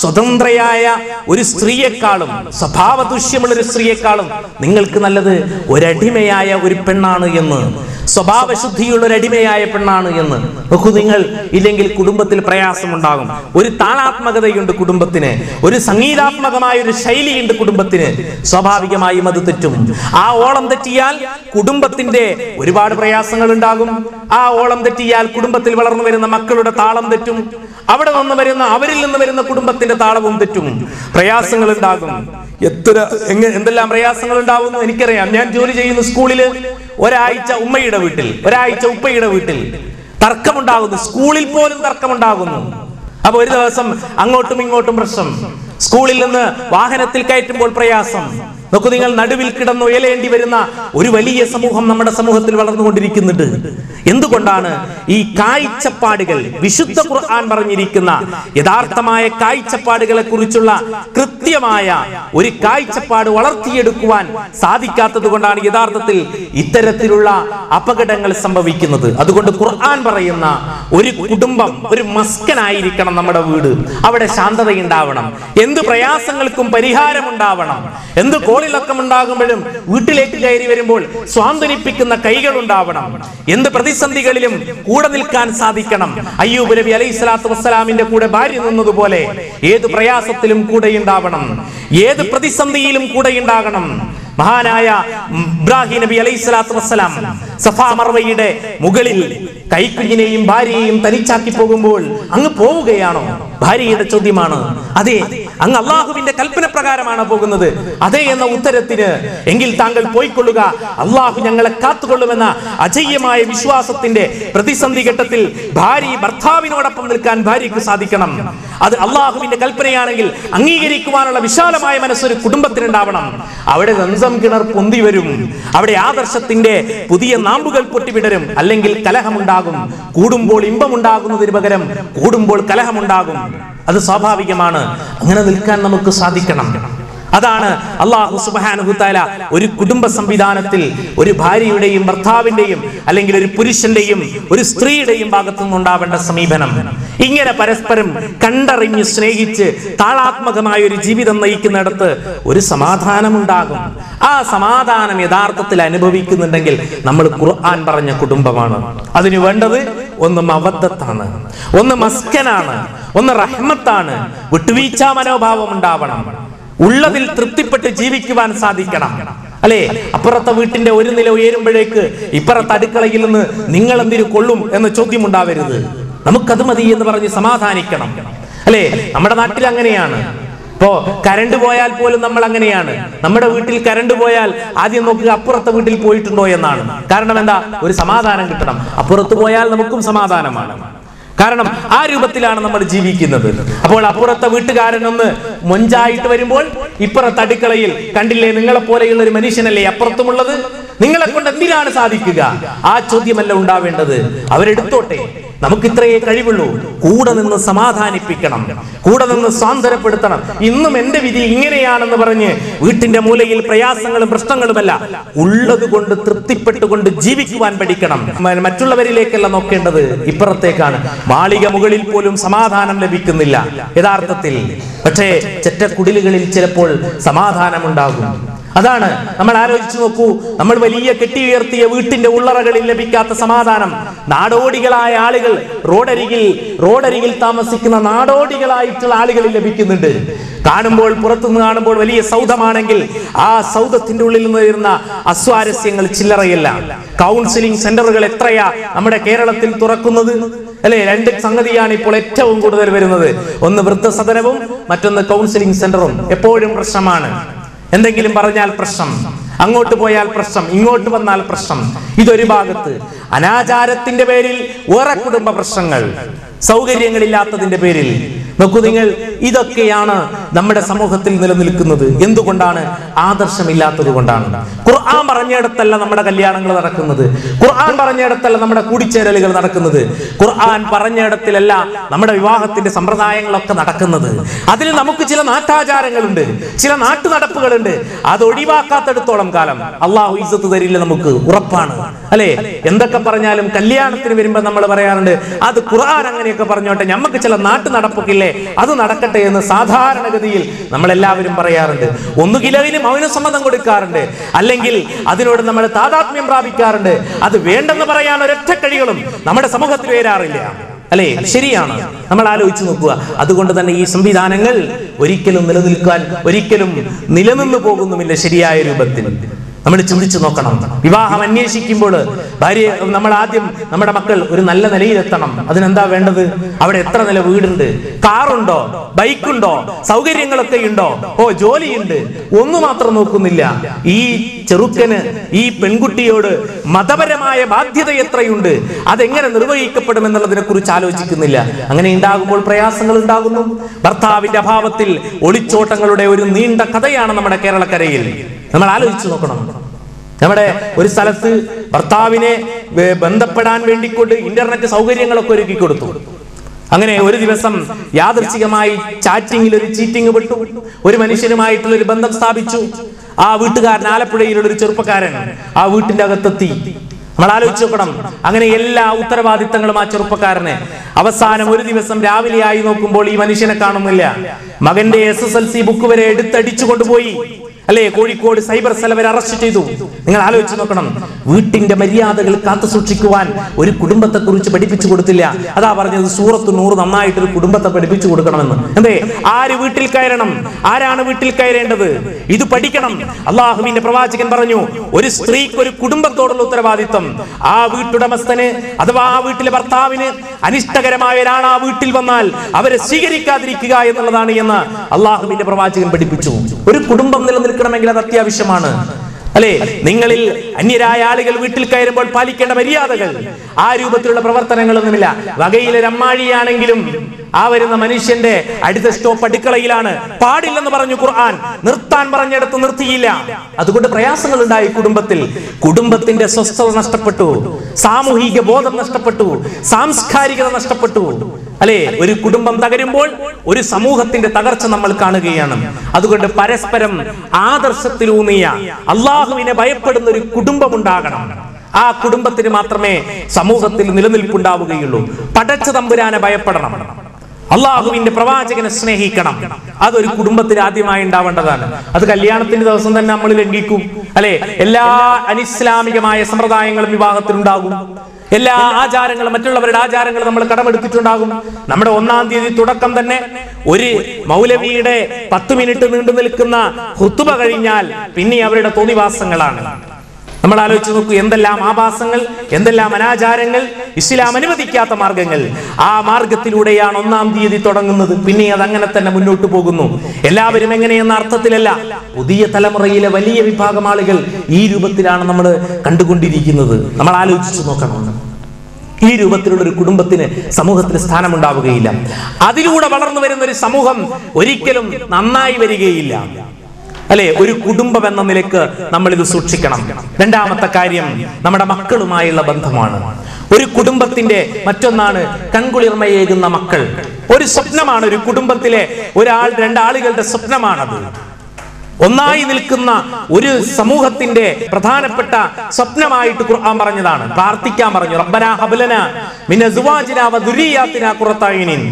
സ്വതന്ത്രയായ ഒരു സ്ത്രീയെക്കാളും സ്വഭാവദൂഷ്യമുള്ള ഒരു സ്ത്രീയെക്കാളും നിങ്ങൾക്ക് നല്ലത് ഒരടിമയായ ഒരു പെണ്ണാണ് എന്ന്, സ്വഭാവശുദ്ധിയുള്ള ഒരു അടിമയായ പെണ്ണാണ് എന്ന്. നോക്കൂ നിങ്ങൾ, ഇല്ലെങ്കിൽ കുടുംബത്തിൽ പ്രയാസമുണ്ടാകും. ഒരു താളാത്മകതയുണ്ട് കുടുംബത്തിന്, ഒരു സംഗീതാത്മകമായ ഒരു ശൈലിയുണ്ട് കുടുംബത്തിന്. സ്വാഭാവികമായും അത് തെറ്റും. ആ ഓളം തെറ്റിയാൽ കുടുംബത്തിന്റെ ഒരുപാട് പ്രയാസങ്ങൾ ഉണ്ടാകും. ആ ഓളം തെറ്റിയാൽ കുടുംബത്തിൽ വളർന്നു വരുന്ന മക്കളുടെ താളം തെറ്റും. അവിടെ നിന്ന് വരുന്ന അവരിൽ നിന്ന് വരുന്ന കുടുംബത്തിന്റെ താളവും തെറ്റും. പ്രയാസങ്ങൾ ഉണ്ടാകും. എന്തെല്ലാം പ്രയാസങ്ങൾ ഉണ്ടാവുന്നു എനിക്കറിയാം. ഞാൻ ജോലി ചെയ്യുന്ന സ്കൂളില് ഒരാഴ്ച ഉമ്മയുടെ വീട്ടിൽ, ഒരാഴ്ച ഉപ്പയുടെ വീട്ടിൽ തർക്കമുണ്ടാകുന്നു. സ്കൂളിൽ പോലും തർക്കമുണ്ടാകുന്നു. അപ്പൊ ഒരു ദിവസം അങ്ങോട്ടും ഇങ്ങോട്ടും പ്രശ്നം. സ്കൂളിൽ നിന്ന് വാഹനത്തിൽ കയറ്റുമ്പോൾ പ്രയാസം. നോക്കൂ നിങ്ങൾ, നടുവിൽ കിടന്നു ഉയലേണ്ടി വരുന്ന ഒരു വലിയ സമൂഹം നമ്മുടെ സമൂഹത്തിൽ വളർന്നുകൊണ്ടിരിക്കുന്നുണ്ട്. എന്തുകൊണ്ടാണ്? ഈ കാഴ്ചപ്പാടുകൾ, വിശുദ്ധ ഖുർആൻ പറഞ്ഞിരിക്കുന്ന യഥാർത്ഥമായ കാഴ്ചപ്പാടുകളെ കുറിച്ചുള്ള കൃത്യമായ ഒരു കാഴ്ചപ്പാട് വളർത്തിയെടുക്കുവാൻ സാധിക്കാത്തത് കൊണ്ടാണ് യഥാർത്ഥത്തിൽ ഇത്തരത്തിലുള്ള അപകടങ്ങൾ സംഭവിക്കുന്നത്. അതുകൊണ്ട് ഖുർആൻ പറയുന്ന ഒരു കുടുംബം ഒരു മസ്കനായിരിക്കണം നമ്മുടെ വീട്. അവിടെ ശാന്തതയുണ്ടാവണം. എന്ത് പ്രയാസങ്ങൾക്കും പരിഹാരമുണ്ടാവണം. എന്ത് കോളിളക്കം ഉണ്ടാകുമ്പോഴും വീട്ടിലേക്ക് കയറി വരുമ്പോൾ സ്വാന്തനിപ്പിക്കുന്ന കൈകൾ ഉണ്ടാവണം. എന്ത് പ്രതിസന്ധികളിലും കൂടെ നിൽക്കാൻ സാധിക്കണം. അയ്യൂബ് നബി അലൈഹി സ്വലാത്തു വസ്സലാമിന്റെ കൂടെ ഭാര്യ നിന്നതുപോലെ ഏത് പ്രയാസത്തിലും കൂടെ ഉണ്ടാവണം. ഏത് പ്രതിസന്ധിയിലും കൂടെ ഉണ്ടാകണം. മഹാനായ ഇബ്രാഹിം നബി അലൈഹി സ്വലാത്തു വസ്സലാം സഫാ മർവയുടെ മുകളിൽ കൈക്കുഞ്ഞിനെയും ഭാര്യയെയും തനിച്ചാക്കി പോകുമ്പോൾ അങ്ങ് പോവുകയാണോ? ഭാര്യയുടെ ചോദ്യമാണ്. അതെ, അങ്ങ് അള്ളാഹുവിന്റെ കൽപ്പന പ്രകാരമാണ് പോകുന്നത്. അതെ എന്ന ഉത്തരത്തിന് എങ്കിൽ താങ്കൾ പോയിക്കൊള്ളുക, അള്ളാഹു ഞങ്ങളെ കാത്തുകൊള്ളുമെന്ന അജയ്യമായ വിശ്വാസത്തിന്റെ പ്രതിസന്ധി ഘട്ടത്തിൽ ഭർത്താവിനോടൊപ്പം നിൽക്കാൻ ഭാര്യയ്ക്ക് സാധിക്കണം. അത് അള്ളാഹുവിന്റെ കൽപ്പനയാണെങ്കിൽ അംഗീകരിക്കുവാനുള്ള വിശാലമായ മനസ്സൊരു കുടുംബത്തിനുണ്ടാവണം. അവിടെ സംസം കിണർ പൊന്തി വരും. അവിടെ ആദർശത്തിന്റെ പുതിയ നാമ്പുകൾ പൊട്ടിവിടരും. അല്ലെങ്കിൽ കലഹമുണ്ടാകും. കൂടുമ്പോൾ ഇമ്പമുണ്ടാകുന്നതിന് പകരം കൂടുമ്പോൾ കലഹമുണ്ടാകും. അത് സ്വാഭാവികമാണ്. അങ്ങനെ നിൽക്കാൻ നമുക്ക് സാധിക്കണം. അതാണ് അല്ലാഹു സുബ്ഹാനഹു തആല ഒരു കുടുംബ സംവിധാനത്തിൽ ഒരു ഭാര്യയുടെയും ഭർത്താവിന്റെയും അല്ലെങ്കിൽ ഒരു പുരുഷന്റെയും ഒരു സ്ത്രീയുടെയും ഭാഗത്തു നിന്നുണ്ടാവേണ്ട സമീപനം. ഇങ്ങനെ പരസ്പരം കണ്ടറിഞ്ഞ് സ്നേഹിച്ച് താളാത്മകമായ ഒരു ജീവിതം നയിക്കുന്നിടത്ത് ഒരു സമാധാനമുണ്ടാകും. ആ സമാധാനം യഥാർത്ഥത്തിൽ അനുഭവിക്കുന്നുണ്ടെങ്കിൽ നമ്മൾ ഖുർആൻ പറഞ്ഞ കുടുംബമാണ്. അതിനു വേണ്ടത് ഒന്ന് മവദ്ദത്താണ്, ഒന്ന് മസ്കനാണ്, ഒന്ന് റഹ്മത്താണ്. വിട്ടുവീഴ്ച മനോഭാവം ഉണ്ടാവണം. ഉള്ളതിൽ തൃപ്തിപ്പെട്ട് ജീവിക്കുവാൻ സാധിക്കണം. അല്ലെ, അപ്പുറത്തെ വീട്ടിന്റെ ഒരു നില ഉയരുമ്പോഴേക്ക് ഇപ്പുറത്തെ അടുക്കളയിൽ നിന്ന് നിങ്ങൾ എന്തിനു കൊള്ളും എന്ന ചോദ്യം ഉണ്ടാവരുത്. നമുക്കത് മതി എന്ന് പറഞ്ഞ് സമാധാനിക്കണം. അല്ലെ, നമ്മുടെ നാട്ടിൽ അങ്ങനെയാണ്. ഇപ്പോ കരണ്ട് പോയാൽ പോലും നമ്മൾ അങ്ങനെയാണ്. നമ്മുടെ വീട്ടിൽ കരണ്ട് പോയാൽ ആദ്യം നോക്കുക അപ്പുറത്തെ വീട്ടിൽ പോയിട്ടുണ്ടോ എന്നാണ്. കാരണം എന്താ? ഒരു സമാധാനം കിട്ടണം. അപ്പുറത്ത് പോയാൽ നമുക്കും സമാധാനമാണ്. കാരണം ആ രൂപത്തിലാണ് നമ്മൾ ജീവിക്കുന്നത്. അപ്പോൾ അപ്പുറത്തെ വീട്ടുകാരനൊന്ന് മൊഞ്ചായിട്ട് വരുമ്പോൾ ഇപ്പുറത്തെ അടുക്കളയിൽ കണ്ടില്ലേ, നിങ്ങളെ പോലെയുള്ള ഒരു മനുഷ്യനല്ലേ അപ്പുറത്തുമുള്ളത്, നിങ്ങളെ കൊണ്ട് എന്തിനാണ് സാധിക്കുക? ആ ചോദ്യമല്ല ഉണ്ടാവേണ്ടത്. അവരെടുത്തോട്ടെ, നമുക്ക് ഇത്രയേ കഴിവുള്ളൂ. കൂടെ നിന്ന് സമാധാനിപ്പിക്കണം, കൂടെ നിന്ന് സാന്ത്വനപ്പെടുത്തണം. ഇന്നും എന്റെ വിധി ഇങ്ങനെയാണെന്ന് പറഞ്ഞ് വീട്ടിന്റെ മൂലയിൽ പ്രയാസങ്ങളും പ്രശ്നങ്ങളുമല്ല, ഉള്ളത് കൊണ്ട് തൃപ്തിപ്പെട്ടുകൊണ്ട് ജീവിക്കുവാൻ പഠിക്കണം. മറ്റുള്ളവരിലേക്കല്ല നോക്കേണ്ടത്, ഇപ്പുറത്തേക്കാണ്. മാളിക മുകളിൽ പോലും സമാധാനം ലഭിക്കുന്നില്ല യഥാർത്ഥത്തിൽ. പക്ഷേ ചെറ്റക്കുടിലുകളിൽ ചിലപ്പോൾ സമാധാനമുണ്ടാകും. അതാണ് നമ്മൾ ആലോചിച്ചു നോക്കൂ. നമ്മൾ വലിയ കെട്ടിയുയർത്തിയ വീട്ടിന്റെ ഉള്ളറകളിൽ ലഭിക്കാത്ത സമാധാനം നാടോടികളായ ആളുകൾ, റോഡരികിൽ താമസിക്കുന്ന നാടോടികളായിട്ടുള്ള ആളുകളിൽ ലഭിക്കുന്നുണ്ട്. കാണുമ്പോൾ, പുറത്തുനിന്ന് കാണുമ്പോൾ വലിയ സൗധമാണെങ്കിൽ ആ സൗധത്തിന്റെ ഉള്ളിൽ നിന്ന് വരുന്ന അസ്വാരസ്യങ്ങൾ ചില്ലറയല്ല. കൗൺസിലിംഗ് സെന്ററുകൾ എത്രയാ നമ്മുടെ കേരളത്തിൽ തുറക്കുന്നത്, അല്ലെ? രണ്ട് സംഗതിയാണ് ഇപ്പോൾ ഏറ്റവും കൂടുതൽ വരുന്നത്. ഒന്ന് വൃദ്ധസദനവും മറ്റൊന്ന് കൗൺസിലിംഗ് സെന്ററും. എപ്പോഴും പ്രശ്നമാണ്. എന്തെങ്കിലും പറഞ്ഞാൽ പ്രശ്നം, അങ്ങോട്ട് പോയാൽ പ്രശ്നം, ഇങ്ങോട്ട് വന്നാൽ പ്രശ്നം. ഇതൊരു ഭാഗത്ത്. അനാചാരത്തിന്റെ പേരിൽ വേറെ കുടുംബ പ്രശ്നങ്ങൾ, സൗകര്യങ്ങളില്ലാത്തതിന്റെ പേരിൽ. നോക്കൂ നിങ്ങൾ, ഇതൊക്കെയാണ് നമ്മുടെ സമൂഹത്തിൽ നിലനിൽക്കുന്നത്. എന്തുകൊണ്ടാണ്? ആദർശമില്ലാത്തത് കൊണ്ടാണ്. ഖുർആൻ പറഞ്ഞിടത്തല്ല നമ്മുടെ കല്യാണങ്ങൾ നടക്കുന്നത്. ഖുർആൻ പറഞ്ഞിടത്തല്ല നമ്മുടെ കൂടിച്ചേരലുകൾ നടക്കുന്നത്. ഖുർആൻ പറഞ്ഞിടത്തിലല്ല നമ്മുടെ വിവാഹത്തിന്റെ സമ്പ്രദായങ്ങളൊക്കെ നടക്കുന്നത്. അതിൽ നമുക്ക് ചില നാട്ടാചാരങ്ങളുണ്ട്, ചില നാട്ടു നടപ്പുകളുണ്ട്. അത് ഒഴിവാക്കാത്തടത്തോളം കാലം അള്ളാഹു ഇസ്സത്ത് തരില്ല, നമുക്ക് ഉറപ്പാണ്. അല്ലെ, എന്തൊക്കെ പറഞ്ഞാലും കല്യാണത്തിന് വരുമ്പോൾ നമ്മൾ പറയാറുണ്ട്, അത് ഖുർആൻ അങ്ങനെയൊക്കെ പറഞ്ഞോട്ടെ, നമുക്ക് ചില നാട്ടു നടപ്പൊക്കെ അത് നടക്കട്ടെ എന്ന് സാധാരണഗതിയിൽ നമ്മൾ എല്ലാവരും പറയാറുണ്ട്. ഒന്നുകിൽ അതിന് മൗനസമ്മതം കൊടുക്കാറുണ്ട്, അല്ലെങ്കിൽ അതിനോട് നമ്മൾ താദാത്മ്യം പ്രാപിക്കാറുണ്ട്. അത് വേണ്ടെന്ന് പറയാൻ ഒരൊറ്റ കഴികളും നമ്മുടെ സമൂഹത്തിൽ വരാറില്ല. അല്ലെ, ശരിയാണ്. നമ്മൾ ആലോചിച്ചു നോക്കുക. അതുകൊണ്ട് തന്നെ ഈ സംവിധാനങ്ങൾ ഒരിക്കലും നിലനിൽക്കാൻ, ഒരിക്കലും നിലനിന്നു പോകുന്നുമില്ല ശരിയായ രൂപത്തിൽ. നമ്മൾ ചിന്തിച്ചു നോക്കണം. വിവാഹം അന്വേഷിക്കുമ്പോൾ ഭാര്യ നമ്മൾ ആദ്യം നമ്മുടെ മക്കൾ ഒരു നല്ല നിലയിലെത്തണം. അതിനെന്താ വേണ്ടത്? അവിടെ എത്ര നില വീടുണ്ട്, കാറുണ്ടോ, ബൈക്കുണ്ടോ, സൗകര്യങ്ങളൊക്കെ ഉണ്ടോ, ജോലിയുണ്ട്, ഒന്നു മാത്രം നോക്കുന്നില്ല. ഈ ചെറുക്കന്, ഈ പെൺകുട്ടിയോട് മതപരമായ ബാധ്യത എത്രയുണ്ട്, അതെങ്ങനെ നിർവഹിക്കപ്പെടും എന്നുള്ളതിനെ കുറിച്ച് ആലോചിക്കുന്നില്ല. അങ്ങനെ ഉണ്ടാകുമ്പോൾ പ്രയാസങ്ങൾ ഉണ്ടാകുന്നു. ഭർത്താവിന്റെ അഭാവത്തിൽ ഒളിച്ചോട്ടങ്ങളുടെ ഒരു നീണ്ട കഥയാണ് നമ്മുടെ കേരളക്കരയിൽ. നമ്മൾ ആലോചിച്ചു നോക്കണം. നമ്മുടെ ഒരു സ്ഥലത്ത് ഭർത്താവിനെ ബന്ധപ്പെടാൻ വേണ്ടിക്കൊണ്ട് ഇന്റർനെറ്റ് സൗകര്യങ്ങളൊക്കെ ഒരുക്കി കൊടുത്തു. അങ്ങനെ ഒരു ദിവസം യാദൃച്ഛികമായി ചാറ്റിംഗിൽ ഒരു ചീറ്റിംഗ് പെട്ടു. ഒരു മനുഷ്യനുമായിട്ടുള്ള ഒരു ബന്ധം സ്ഥാപിച്ചു. ആ വീട്ടുകാരൻ, ആലപ്പുഴയിലുള്ള ഒരു ചെറുപ്പക്കാരൻ ആ വീട്ടിന്റെ അകത്തെത്തി. നമ്മൾ ആലോചിച്ച് നോക്കണം. അങ്ങനെ എല്ലാ ഉത്തരവാദിത്തങ്ങളും ആ ചെറുപ്പക്കാരന്. അവസാനം ഒരു ദിവസം രാവിലെ ആയി നോക്കുമ്പോൾ ഈ മനുഷ്യനെ കാണുന്നില്ല. മകന്റെ SSLC ബുക്ക് വരെ എടുത്തടിച്ചു കൊണ്ടുപോയി. അല്ലെ, കോഴിക്കോട് സൈബർ സെൽ വരെ അറസ്റ്റ് ചെയ്തു. നിങ്ങൾ ആലോചിച്ച് നോക്കണം. വീട്ടിന്റെ മര്യാദകൾ കാത്തു സൂക്ഷിക്കുവാൻ ഒരു കുടുംബത്തെ കുറിച്ച് പഠിപ്പിച്ചു കൊടുത്തില്ല. അതാ പറഞ്ഞത് സൂറത്ത് നൂർ നന്നായിട്ടൊരു കുടുംബത്തെ പഠിപ്പിച്ചു കൊടുക്കണമെന്ന്. എന്തേ? ആര് വീട്ടിൽ കയറണം, ആരാണ് വീട്ടിൽ കയറേണ്ടത്, ഇത് പഠിക്കണം. അള്ളാഹുവിന്റെ പ്രവാചകൻ പറഞ്ഞു, ഒരു സ്ത്രീക്ക് ഒരു കുടുംബത്തോടുള്ള ഉത്തരവാദിത്വം. ആ വീട്ടുടമസ്ഥന് അഥവാ ആ വീട്ടിലെ ഭർത്താവിന് അനിഷ്ടകരമായ ഒരാൾ ആ വീട്ടിൽ വന്നാൽ അവരെ സ്വീകരിക്കാതിരിക്കുക എന്നുള്ളതാണ് എന്ന് അള്ളാഹുവിന്റെ പ്രവാചകൻ പഠിപ്പിച്ചു. ഒരു കുടുംബം നിലനിൽക്കണമെങ്കിൽ അത് അത്യാവശ്യമാണ്. അല്ലെ, നിങ്ങളിൽ അന്യരായ ആളുകൾ വീട്ടിൽ കയറുമ്പോൾ പാലിക്കേണ്ട മര്യാദകൾ, ആ രൂപത്തിലുള്ള പ്രവർത്തനങ്ങളൊന്നുമില്ല. വകയിലൊരു അമ്മാഴിയാണെങ്കിലും ആ വരുന്ന മനുഷ്യന്റെ അടുത്ത സ്റ്റോപ്പ് അടുക്കളയിലാണ്. പാടില്ലെന്ന് പറഞ്ഞു ഖുർആൻ, നിർത്താൻ പറഞ്ഞെടുത്ത് നിർത്തിയില്ല. അതുകൊണ്ട് പ്രയാസങ്ങൾ ഉണ്ടായി കുടുംബത്തിൽ. കുടുംബത്തിന്റെ സ്വസ്ഥത നഷ്ടപ്പെട്ടു, സാമൂഹിക ബോധം നഷ്ടപ്പെട്ടു, സാംസ്കാരികത നഷ്ടപ്പെട്ടു. അല്ലെ, ഒരു കുടുംബം തകരുമ്പോൾ ഒരു സമൂഹത്തിന്റെ തകർച്ച നമ്മൾ കാണുകയാണ്. അതുകൊണ്ട് പരസ്പരം ആദർശത്തിലൂന്നിയ അള്ളാഹുവിനെ ഭയപ്പെടുന്ന ഒരു കുടുംബം ഉണ്ടാകണം. ആ കുടുംബത്തിന് മാത്രമേ സമൂഹത്തിൽ നിലനിൽപ്പുണ്ടാവുകയുള്ളൂ. പടച്ച തമ്പുരാനെ ഭയപ്പെടണം, അള്ളാഹുവിന്റെ പ്രവാചകനെ സ്നേഹിക്കണം. അതൊരു കുടുംബത്തിൽ ആദ്യമായി ഉണ്ടാവേണ്ടതാണ്. അത് കല്യാണത്തിന്റെ ദിവസം തന്നെ നമ്മൾ ലംഘിക്കും. അല്ലെ, എല്ലാ അനിസ്ലാമികമായ സമ്പ്രദായങ്ങളും വിവാഹത്തിലുണ്ടാകും. എല്ലാ ആചാരങ്ങളും, മറ്റുള്ളവരുടെ ആചാരങ്ങളും നമ്മൾ കടമെടുത്തിട്ടുണ്ടാകും. നമ്മുടെ 1-ാം തീയതി തുടക്കം തന്നെ ഒരു മൗലവിയുടെ 10 മിനിറ്റ് നീണ്ടു നിൽക്കുന്ന ഖുതുബ കഴിഞ്ഞാൽ പിന്നെ അവരുടെ തോന്നിവാസങ്ങളാണ്. നമ്മൾ ആലോചിച്ച് നോക്കൂ, എന്തെല്ലാം ആഭാസങ്ങൾ, എന്തെല്ലാം അനാചാരങ്ങൾ, ഇസ്ലാം അനുവദിക്കാത്ത മാർഗങ്ങൾ. ആ മാർഗത്തിലൂടെയാണ് 1-ാം തീയതി തുടങ്ങുന്നത്. പിന്നെ അത് അങ്ങനെ തന്നെ മുന്നോട്ട് പോകുന്നു. എല്ലാവരും എങ്ങനെയെന്ന അർത്ഥത്തിലല്ല, പുതിയ തലമുറയിലെ വലിയ വിഭാഗം ആളുകൾ ഈ രൂപത്തിലാണ് നമ്മൾ കണ്ടുകൊണ്ടിരിക്കുന്നത്. നമ്മൾ ആലോചിച്ചു നോക്കണം. ഈ രൂപത്തിലുള്ള ഒരു കുടുംബത്തിന് സമൂഹത്തിന് സ്ഥാനമുണ്ടാവുകയില്ല. അതിലൂടെ വളർന്നു വരുന്ന ഒരു സമൂഹം ഒരിക്കലും നന്നായി വരികയില്ല. അല്ലെ, ഒരു കുടുംബം എന്ന നിലക്ക് നമ്മൾ ഇത് സൂക്ഷിക്കണം. രണ്ടാമത്തെ കാര്യം നമ്മുടെ മക്കളുമായുള്ള ബന്ധമാണ്. ഒരു കുടുംബത്തിന്റെ മറ്റൊന്നാണ് കൺകുളിർമയേകുന്ന മക്കൾ. ഒരു സ്വപ്നമാണ് ഒരു കുടുംബത്തിലെ രണ്ടാളുകളുടെ സ്വപ്നമാണത്. ഒന്നായി നിൽക്കുന്ന ഒരു സമൂഹത്തിന്റെ പ്രധാനപ്പെട്ട സ്വപ്നമായിട്ട് ഖുർആൻ പറഞ്ഞതാണ്. പ്രാർത്ഥിക്കാൻ പറഞ്ഞു, റബ്ബനാ ഹബ്ലനാ മിൻ അസ്വാജിനാ വദുരിയാതിനാ ഖുറത അയ്നിൻ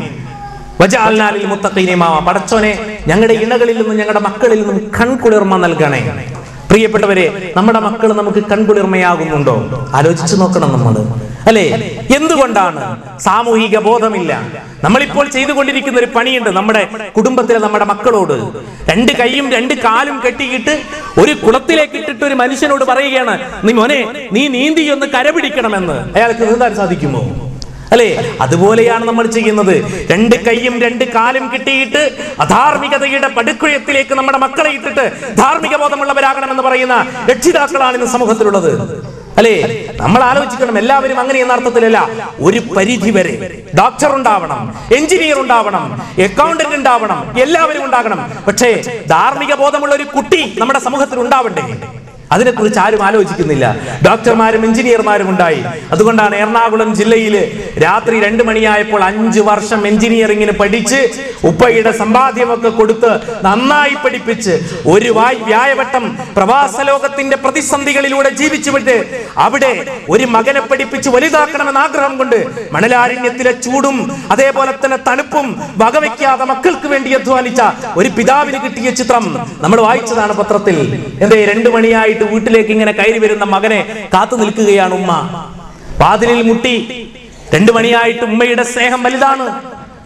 വജഅൽനാ ലിൽ മുത്തഖീന ഇമാമ. പടച്ചോനെ, ഞങ്ങളുടെ ഇണകളിൽ നിന്നും ഞങ്ങളുടെ മക്കളിൽ നിന്നും കൺകുളിർമ നൽകണേ. പ്രിയപ്പെട്ടവരെ, നമ്മുടെ മക്കൾ നമുക്ക് കൺകുളിർമയാകുന്നുണ്ടോ? ആലോചിച്ചു നോക്കണം നമ്മൾ. അല്ലെ, എന്തുകൊണ്ടാണ്? സാമൂഹിക ബോധമില്ല. നമ്മളിപ്പോൾ ചെയ്തുകൊണ്ടിരിക്കുന്ന ഒരു പണിയുണ്ട് നമ്മുടെ കുടുംബത്തിലെ നമ്മുടെ മക്കളോട്. 2 കൈയും 2 കാലും കെട്ടിയിട്ട് ഒരു കുളത്തിലേക്ക് ഇട്ടിട്ട് ഒരു മനുഷ്യനോട് പറയുകയാണ്, നീ മോനെ, നീ നീന്തി ഒന്ന് കരപിടിക്കണമെന്ന്. അയാൾക്ക് നീന്താൻ സാധിക്കുമോ? അല്ലെ, അതുപോലെയാണ് നമ്മൾ ചെയ്യുന്നത്. 2 കൈയും 2 കാലും കിട്ടിയിട്ട് അധാർമികതയുടെ പടുക്കുഴത്തിലേക്ക് നമ്മുടെ മക്കളെ ഇട്ടിട്ട് ധാർമ്മിക ബോധമുള്ളവരാകണമെന്ന് പറയുന്ന രക്ഷിതാക്കളാണ് ഇന്ന് സമൂഹത്തിലുള്ളത്. അല്ലെ, നമ്മൾ ആലോചിക്കണം. എല്ലാവരും അങ്ങനെ എന്ന അർത്ഥത്തിലല്ല. ഒരു പരിധി വരെ ഡോക്ടർ ഉണ്ടാവണം, എഞ്ചിനീയർ ഉണ്ടാവണം, അക്കൗണ്ടന്റ് ഉണ്ടാവണം, എല്ലാവരും ഉണ്ടാകണം. പക്ഷേ ധാർമ്മിക ബോധമുള്ള ഒരു കുട്ടി നമ്മുടെ സമൂഹത്തിൽ ഉണ്ടാവണ്ടേ? അതിനെക്കുറിച്ച് ആരും ആലോചിക്കുന്നില്ല. ഡോക്ടർമാരും എഞ്ചിനീയർമാരും ഉണ്ടായി. അതുകൊണ്ടാണ് എറണാകുളം ജില്ലയിൽ രാത്രി 2 മണിയായപ്പോൾ 5 വർഷം എഞ്ചിനീയറിംഗിന് പഠിച്ച് ഉപ്പയുടെ സമ്പാദ്യമൊക്കെ കൊടുത്ത് നന്നായി പഠിപ്പിച്ച് ഒരു വ്യായവട്ടം പ്രവാസ ലോകത്തിന്റെ പ്രതിസന്ധികളിലൂടെ ജീവിച്ചുവിട്ട് അവിടെ ഒരു മകനെ പഠിപ്പിച്ച് വലുതാക്കണമെന്ന ആഗ്രഹം കൊണ്ട് മണലാരണ്യത്തിലെ ചൂടും അതേപോലെ തന്നെ തണുപ്പും വകവയ്ക്കാതെ മക്കൾക്ക് വേണ്ടി അധ്വാനിച്ച ഒരു പിതാവിന് കിട്ടിയ ചിത്രം നമ്മൾ വായിച്ചതാണ് പത്രത്തിൽ. എന്തേ, 2 മണിയായിട്ട് വീട്ടിലേക്ക് ഇങ്ങനെ കയറി വരുന്ന മകനെ കാത്തു നിൽക്കുകയാണ് ഉമ്മ. വാതിലിൽ മുട്ടി. 2 മണിയായിട്ട് ഉമ്മയുടെ സ്നേഹം വലുതാണ്.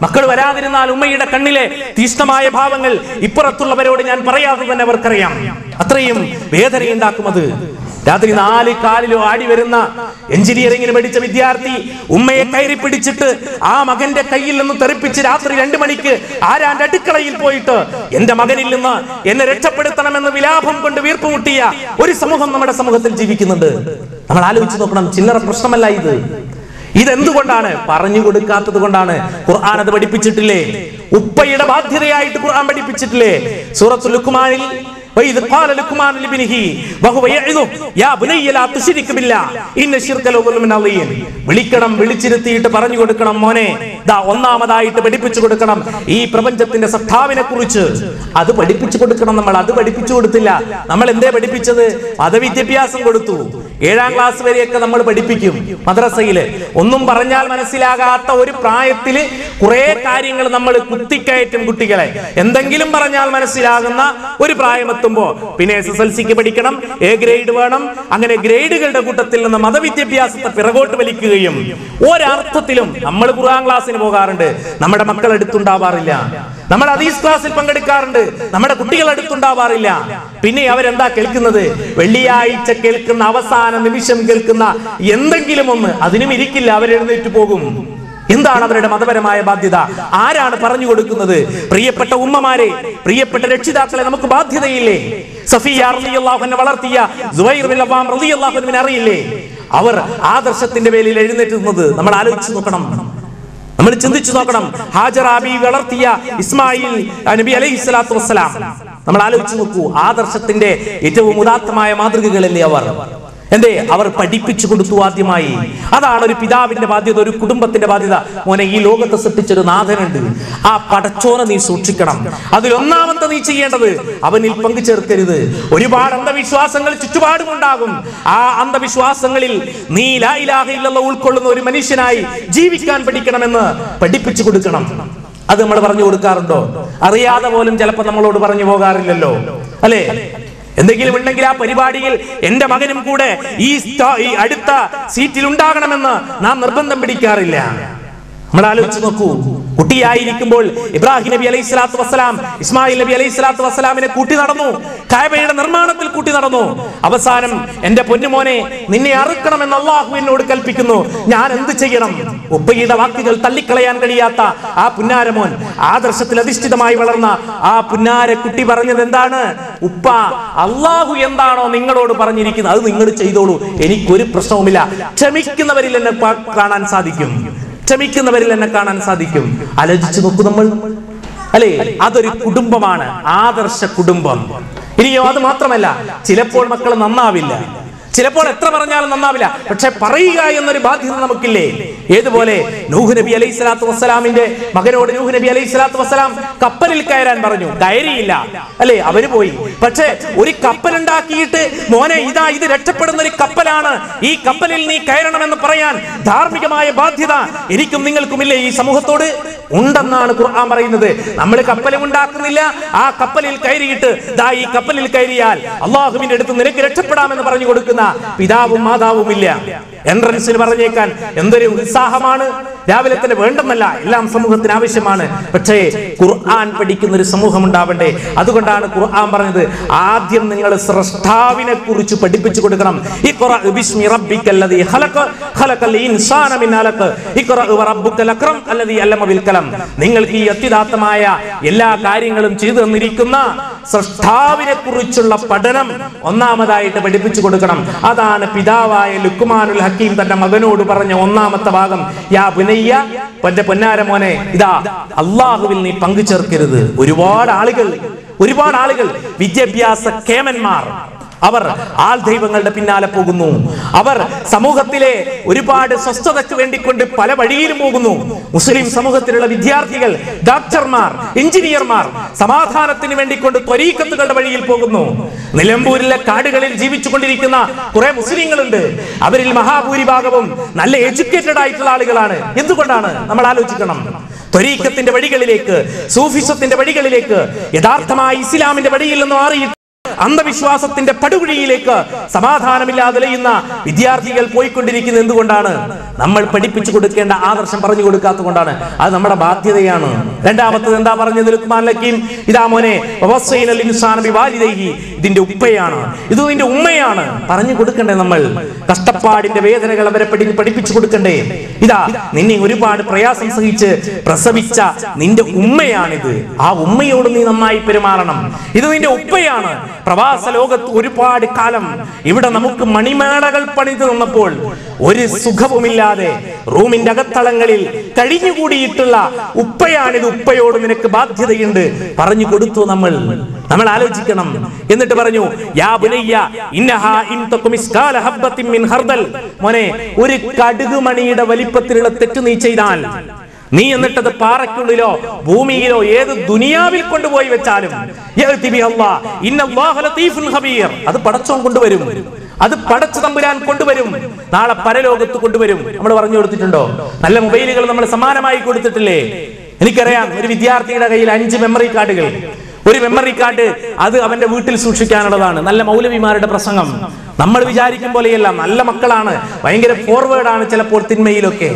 മക്കൾ വരാതിരുന്നാൽ ഉമ്മയുടെ കണ്ണിലെ തീഷ്ണമായ ഭാവങ്ങൾ ഇപ്പുറത്തുള്ളവരോട് ഞാൻ പറയാതെ തന്നെ അവർക്കറിയാം. അത്രയും വേദനയുണ്ടാക്കുന്നത്. രാത്രി 4 കാലിലോ ആടി വരുന്ന എഞ്ചിനീയറിംഗിന് പഠിച്ച വിദ്യാർത്ഥി ഉമ്മയെ കയറി പിടിച്ചിട്ട് ആ മകന്റെ കയ്യിൽ നിന്ന് തെറിപ്പിച്ച് രാത്രി 2 മണിക്ക് ആരാന്റെ അടുക്കളയിൽ പോയിട്ട് എന്റെ മകനിൽ നിന്ന് എന്നെ രക്ഷപ്പെടുത്തണമെന്ന് വിലാപം കൊണ്ട് വീർപ്പുമുട്ടിയ ഒരു സമൂഹം നമ്മുടെ സമൂഹത്തിൽ ജീവിക്കുന്നുണ്ട്. നമ്മൾ ആലോചിച്ച് നോക്കണം. ചില്ലറ പ്രശ്നമല്ല ഇത്. ഇതെന്തുകൊണ്ടാണ്? പറഞ്ഞു കൊടുക്കാത്തത് കൊണ്ടാണ്. ഖുർആൻ അത് പഠിപ്പിച്ചിട്ടില്ലേ? ഉപ്പയുടെ ബാധ്യതയായിട്ട് ഖുർആൻ പഠിപ്പിച്ചിട്ടില്ലേ? സൂറത്തുൽ ലുഖ്മാനിൽ وإذ قال لقمان لابنه وهو يعظه يا بني لا تشرك بالله إن الشرك لظلم عظيم. വിളിക്കണം, വിളിച്ചിരുത്തിയിട്ട് പറഞ്ഞു കൊടുക്കണം, മോനെ ദാ ഒന്നാമതായിട്ട് പഠിപ്പിച്ചു കൊടുക്കണം ഈ പ്രപഞ്ചത്തിന്റെ സത്താവിനെ കുറിച്ച്. അത് പഠിപ്പിച്ചു കൊടുക്കണം. നമ്മൾ അത് പഠിപ്പിച്ചു കൊടുത്തില്ല. നമ്മൾ എന്തേ പഠിപ്പിച്ചത്? മതവിദ്യാഭ്യാസം കൊടുത്തു. 7ാം ക്ലാസ് വരെയൊക്കെ നമ്മൾ പഠിപ്പിക്കും മദ്രസയില്. ഒന്നും പറഞ്ഞാൽ മനസ്സിലാകാത്ത ഒരു പ്രായത്തില് കുറെ കാര്യങ്ങൾ നമ്മൾ കുത്തിക്കയറ്റും കുട്ടികളെ. എന്തെങ്കിലും പറഞ്ഞാൽ മനസ്സിലാകുന്ന ഒരു പ്രായമെത്തുമ്പോ പിന്നെ SSLCക്ക് പഠിക്കണം, A ഗ്രേഡ് വേണം. അങ്ങനെ ഗ്രേഡുകളുടെ കൂട്ടത്തിൽ നിന്ന് മതവിദ്യാഭ്യാസത്തെ പിറകോട്ട് വലിക്കുകയും ഒരർത്ഥത്തിലും നമ്മൾ ഖുർആൻ ക്ലാസ്സിന് പോകാറുണ്ട്, നമ്മുടെ മക്കൾ അടുത്തുണ്ടാവാറില്ല. നമ്മൾ ഹദീസ് ക്ലാസ്സിൽ പങ്കെടുക്കാറുണ്ട്, നമ്മുടെ കുട്ടികൾ അടുത്തുണ്ടാവാറില്ല. പിന്നെ അവരെന്താ കേൾക്കുന്നത്? വെള്ളിയാഴ്ച കേൾക്കുന്ന, അവസാന നിമിഷം കേൾക്കുന്ന എന്തെങ്കിലും ഒന്ന്, അതിനും ഇരിക്കില്ല, അവരെഴുന്നേറ്റ് പോകും. എന്താണ് അവരുടെ മതപരമായ ബാധ്യത? ആരാണ് പറഞ്ഞു കൊടുക്കുന്നത്? പ്രിയപ്പെട്ട ഉമ്മമാരെ, പ്രിയപ്പെട്ട രക്ഷിതാക്കളെ, നമുക്ക് ബാധ്യതയില്ലേ? സഫിയ റളിയല്ലാഹു അൻഹ വളർത്തിയ സുബൈർ ബിൻ അവ്വാം റളിയല്ലാഹു അൻഹുവിനെ അറിയില്ലേ? അവർ ആദർശത്തിന്റെ പേരിൽ എഴുന്നേറ്റ് നിന്നത് നമ്മൾ ആലോചിച്ച് നോക്കണം. നമ്മൾ ചിന്തിച്ചു നോക്കണം. ഹാജറ ബീവി വളർത്തിയ ഇസ്മായിൽ നബി അലൈഹിസ്സലാത്തു വസ്സലാം, നമ്മൾ ആലോചിച്ച് നോക്കൂ. ആദർശത്തിന്റെ ഏറ്റവും ഉദാത്തമായ മാതൃകകളല്ലേ അവർ? എന്തേ? അവർ പഠിപ്പിച്ചു കൊടുത്തു ആദ്യമായി. അതാണ് ഒരു പിതാവിന്റെ ബാധ്യത, ഒരു കുടുംബത്തിന്റെ ബാധ്യത. മോനെ, ഈ ലോകത്തെ സൃഷ്ടിച്ചൊരു നാഥനുണ്ട്, ആ പടച്ചോനെ നീ സൂക്ഷിക്കണം. അതിലൊന്നാമത്തെ നീ ചെയ്യേണ്ടത് അവനിൽ പങ്കുചേർക്കരുത്. ഒരുപാട് അന്ധവിശ്വാസങ്ങൾ ചുറ്റുപാടുമുണ്ടാകും. ആ അന്ധവിശ്വാസങ്ങളിൽ നീ ലാ ഇലാഹ ഇല്ലല്ലാഹ് ഉൾക്കൊള്ളുന്ന ഒരു മനുഷ്യനായി ജീവിക്കാൻ പഠിക്കണമെന്ന് പഠിപ്പിച്ചു കൊടുക്കണം. അത് നമ്മൾ പറഞ്ഞു കൊടുക്കാറുണ്ടോ? അറിയാതെ പോലും ചിലപ്പോൾ നമ്മളോട് പറഞ്ഞു പോകാറില്ലല്ലോ, അല്ലേ? എന്തെങ്കിലും ഉണ്ടെങ്കിൽ ആ പരിപാടിയിൽ എന്റെ മകനും കൂടെ ഈ അടുത്ത സീറ്റിൽ ഉണ്ടാകണമെന്ന് നാം നിർബന്ധം പിടിക്കാറില്ല. നമ്മൾ ആലോചിച്ച് നോക്കൂ. കുട്ടിയായിരിക്കുമ്പോൾ ഇബ്രാഹിം നബി അലൈഹി സ്വലാത്തു വസ്സലാം ഇസ്മായിൽ നബി അലൈഹി സ്വലാത്തു വസ്സലാമിനെ കൂട്ടി നടന്നു, കഅബയുടെ നിർമ്മാണത്തിൽ കൂട്ടി നടന്നു. അവസാനം എന്റെ പൊന്നുമോനെ, നിന്നെ അറുക്കണമെന്ന് അള്ളാഹു എന്നോട് കൽപ്പിക്കുന്നു, ഞാൻ എന്ത് ചെയ്യണം? ഉപ്പയുടെ വാക്കുകൾ തള്ളിക്കളയാൻ കഴിയാത്ത ആ പുന്നാരമോൻ, ആദർശത്തിൽ അധിഷ്ഠിതമായി വളർന്ന ആ പുന്നാര കുട്ടി പറഞ്ഞത് എന്താണ്? ഉപ്പ, അള്ളാഹു എന്താണോ നിങ്ങളോട് പറഞ്ഞിരിക്കുന്നത് അത് നിങ്ങൾ ചെയ്തോളൂ, എനിക്കൊരു പ്രശ്നവുമില്ല. ക്ഷമിക്കുന്നവരിൽ എന്നെ കാണാൻ സാധിക്കും, ക്ഷമിക്കുന്നവരിൽ എന്നെ കാണാൻ സാധിക്കും. ആലോചിച്ചു നോക്കൂ നമ്മൾ, അല്ലേ? അതൊരു കുടുംബമാണ്, ആദർശ കുടുംബം. ഇനിയോ അത് മാത്രമല്ല, ചിലപ്പോൾ മക്കൾ നന്നാവില്ല, ചിലപ്പോൾ എത്ര പറഞ്ഞാലും നന്നാവില്ല. പക്ഷെ പറയുക എന്നൊരു ബാധ്യത നമുക്കില്ലേ? ഏതുപോലെ നൂഹ് നബി അലൈഹി സ്വലാത്തു വസ്സലാമിന്റെ മകനോട് നൂഹ് നബി അലൈഹി സ്വലാത്തു വസ്സലാം കപ്പലിൽ കയറാൻ പറഞ്ഞു, കയറിയില്ല, അല്ലെ? അവര് പോയി. പക്ഷെ ഒരു കപ്പൽ ഉണ്ടാക്കിയിട്ട്, മോനെ ഇതാ ഇത് രക്ഷപ്പെടുന്ന ഒരു കപ്പലാണ്, ഈ കപ്പലിൽ നീ കയറണമെന്ന് പറയാൻ ധാർമ്മികമായ ബാധ്യത എനിക്കും നിങ്ങൾക്കുമില്ലേ ഈ സമൂഹത്തോട്? ഉണ്ടെന്നാണ് ഖുർആൻ പറയുന്നത്. നമ്മൾ കപ്പലും ഉണ്ടാക്കുന്നില്ല, ആ കപ്പലിൽ കയറിയിട്ട് ദാ ഈ കപ്പലിൽ കയറിയാൽ അള്ളാഹുവിന്റെ അടുത്ത് നിനക്ക് രക്ഷപ്പെടാമെന്ന് പറഞ്ഞു കൊടുക്കുന്ന പിതാവും മാതാവും ഇല്ല. എൻട്രൻസിന് പറഞ്ഞേക്കാൻ എന്തൊരു ഉത്സാഹമാണ്! രാവിലെ തന്നെ വേണ്ടെന്നല്ല, എല്ലാം സമൂഹത്തിന് ആവശ്യമാണ്. പക്ഷേ ഖുർആൻ പഠിക്കുന്ന ഒരു സമൂഹം ഉണ്ടാവണ്ടേ? അതുകൊണ്ടാണ് ഖുർആൻ പറഞ്ഞത്, ആദ്യം നിങ്ങൾ സ്രഷ്ടാവിനെ കുറിച്ച് പഠിപ്പിച്ചു കൊടുക്കണം. ഇഖ്റഅ ബിസ്മി റബ്ബിക്കല്ലദീ ഖലഖ ഖലഖൽ ഇൻസാന മിൻ അലഖ് ഇഖ്റഅ വറബ്ബുക്കൽ അക്രം അല്ലദീ അല്ലമ ബിൽ കലം. നിങ്ങൾക്ക് ഈ അത്യുദാത്തമായ എല്ലാ കാര്യങ്ങളും ചെയ്തു തന്നിരിക്കുന്ന സ്രഷ്ടാവിനെ കുറിച്ചുള്ള പഠനം ഒന്നാമതായിട്ട് പഠിപ്പിച്ചു കൊടുക്കണം. അതാണ് പിതാവായ ലുക്മാനുൽ ഹക്കീം തന്റെ മകനോട് പറഞ്ഞ ഒന്നാമത്തെ ഭാഗം. യാ ബുനയ്യ, എന്റെ പൊന്നാര മോനെ, ഇതാ അള്ളാഹുവിൽ നീ പങ്കു ചേർക്കരുത്. ഒരുപാട് ആളുകൾ വിദ്യാഭ്യാസ കേമന്മാർ, അവർ ആൾ ദൈവങ്ങളുടെ പിന്നാലെ പോകുന്നു. അവർ സമൂഹത്തിലെ ഒരുപാട് സ്വസ്ഥതയ്ക്ക് വേണ്ടിക്കൊണ്ട് പല വഴിയിലും പോകുന്നു. മുസ്ലിം സമൂഹത്തിലുള്ള വിദ്യാർത്ഥികൾ, ഡോക്ടർമാർ, എഞ്ചിനീയർമാർ സമാധാനത്തിന് വേണ്ടിക്കൊണ്ട് ത്വരീഖത്തുകളുടെ വഴിയിൽ പോകുന്നു. നിലമ്പൂരിലെ കാടുകളിൽ ജീവിച്ചു കൊണ്ടിരിക്കുന്ന കുറെ മുസ്ലിങ്ങളുണ്ട്. അവരിൽ മഹാഭൂരിഭാഗവും നല്ല എഡ്യൂക്കേറ്റഡ് ആയിട്ടുള്ള ആളുകളാണ്. എന്തുകൊണ്ടാണ്? നമ്മൾ ആലോചിക്കണം. ത്വരീഖത്തിന്റെ വഴികളിലേക്ക്, സൂഫിസത്തിന്റെ വഴികളിലേക്ക്, യഥാർത്ഥമായ ഇസ്ലാമിന്റെ വഴിയിൽ നിന്ന് മാറി അന്ധവിശ്വാസത്തിന്റെ പടുകുഴിയിലേക്ക് സമാധാനമില്ലാതെ ലയുന്ന വിദ്യാർത്ഥികൾ പോയിക്കൊണ്ടിരിക്കുന്നത് എന്തുകൊണ്ടാണ്? നമ്മൾ പഠിപ്പിച്ചു കൊടുക്കേണ്ട ആദർശം പറഞ്ഞു കൊടുക്കാത്തത് കൊണ്ടാണ്. അത് നമ്മുടെ ബാധ്യതയാണ്. രണ്ടാമത്തത് എന്താ പറഞ്ഞത് ലുഖ്മാൻ ഹക്കീം? ഇതാ മോനെ, വവസ്സൈനൽ ഇൻസാന ബിവാലിദൈഹി, ഇതിന്റെ ഉപ്പയാണ്, ഇത് നിന്റെ ഉമ്മയാണ്. പറഞ്ഞു കൊടുക്കണ്ടേ? നമ്മൾ കഷ്ടപ്പാടിന്റെ വേദനകൾ അവരെ പഠിപ്പിച്ചു കൊടുക്കണ്ടേ? ഇതാ നിന്നെ ഒരുപാട് പ്രയാസം സഹിച്ച് പ്രസവിച്ച നിന്റെ ഉമ്മയാണിത്. ആ ഉമ്മയോട് നീ നന്നായി പെരുമാറണം. ഇത് നിന്റെ ഉപ്പയാണ്. പ്രവാസ ലോകത്ത് ഒരുപാട് കാലം ഇവിടെ നമുക്ക് മണിമേടകൾ പണിത് നിന്നപ്പോൾ ഒരു സുഖവുമില്ലാതെ റൂമിന്റെ അകത്തളങ്ങളിൽ കഴിഞ്ഞുകൂടിയിട്ടുള്ള ഉപ്പയാണിത്. ഉപ്പയോട് നിനക്ക് ബാധ്യതയുണ്ട്. പറഞ്ഞു കൊടുത്തു നമ്മൾ ആലോചിക്കണം. എന്നിട്ട് പറഞ്ഞു, യാ ബുനയ്യ ഇന്നഹാ ഇൻ തകും മിസ്കാല ഹബ്ബത്തിൻ മിൻ ഖർദൽ, മോനെ, ഒരു കടുകുമണിയുടെ വലിപ്പത്തിലുള്ള തെറ്റ് നീ ചെയ്താൽ, നീ എന്നിട്ടത് പാറയ്ക്കുള്ളിലോ ഭൂമിയിലോ ഏത് ദുനിയാവിൽ കൊണ്ടുപോയി വെച്ചാലും അത് പടച്ചോൻ കൊണ്ടുവരും. അത് പടച്ചു തമ്പുരാൻ കൊണ്ടുവരും. നാളെ പരലോകത്ത് കൊണ്ടുവരും. നമ്മൾ പറഞ്ഞു കൊടുത്തിട്ടുണ്ടോ? നല്ല മൊബൈലുകൾ നമ്മൾ സമാനമായി കൊടുത്തിട്ടില്ലേ? എനിക്കറിയാം, ഒരു വിദ്യാർത്ഥിയുടെ കയ്യിൽ 5 മെമ്മറി കാർഡുകൾ. ഒരു മെമ്മറി കാർഡ് അത് അവന്റെ വീട്ടിൽ സൂക്ഷിക്കാനുള്ളതാണ്. നല്ല മൗലവിമാരുടെ പ്രസംഗം നമ്മൾ വിചാരിക്കും പോലെയല്ല. നല്ല മക്കളാണ്, ഭയങ്കര ഫോർവേഡാണ് ചിലപ്പോൾ തിന്മയിലൊക്കെ.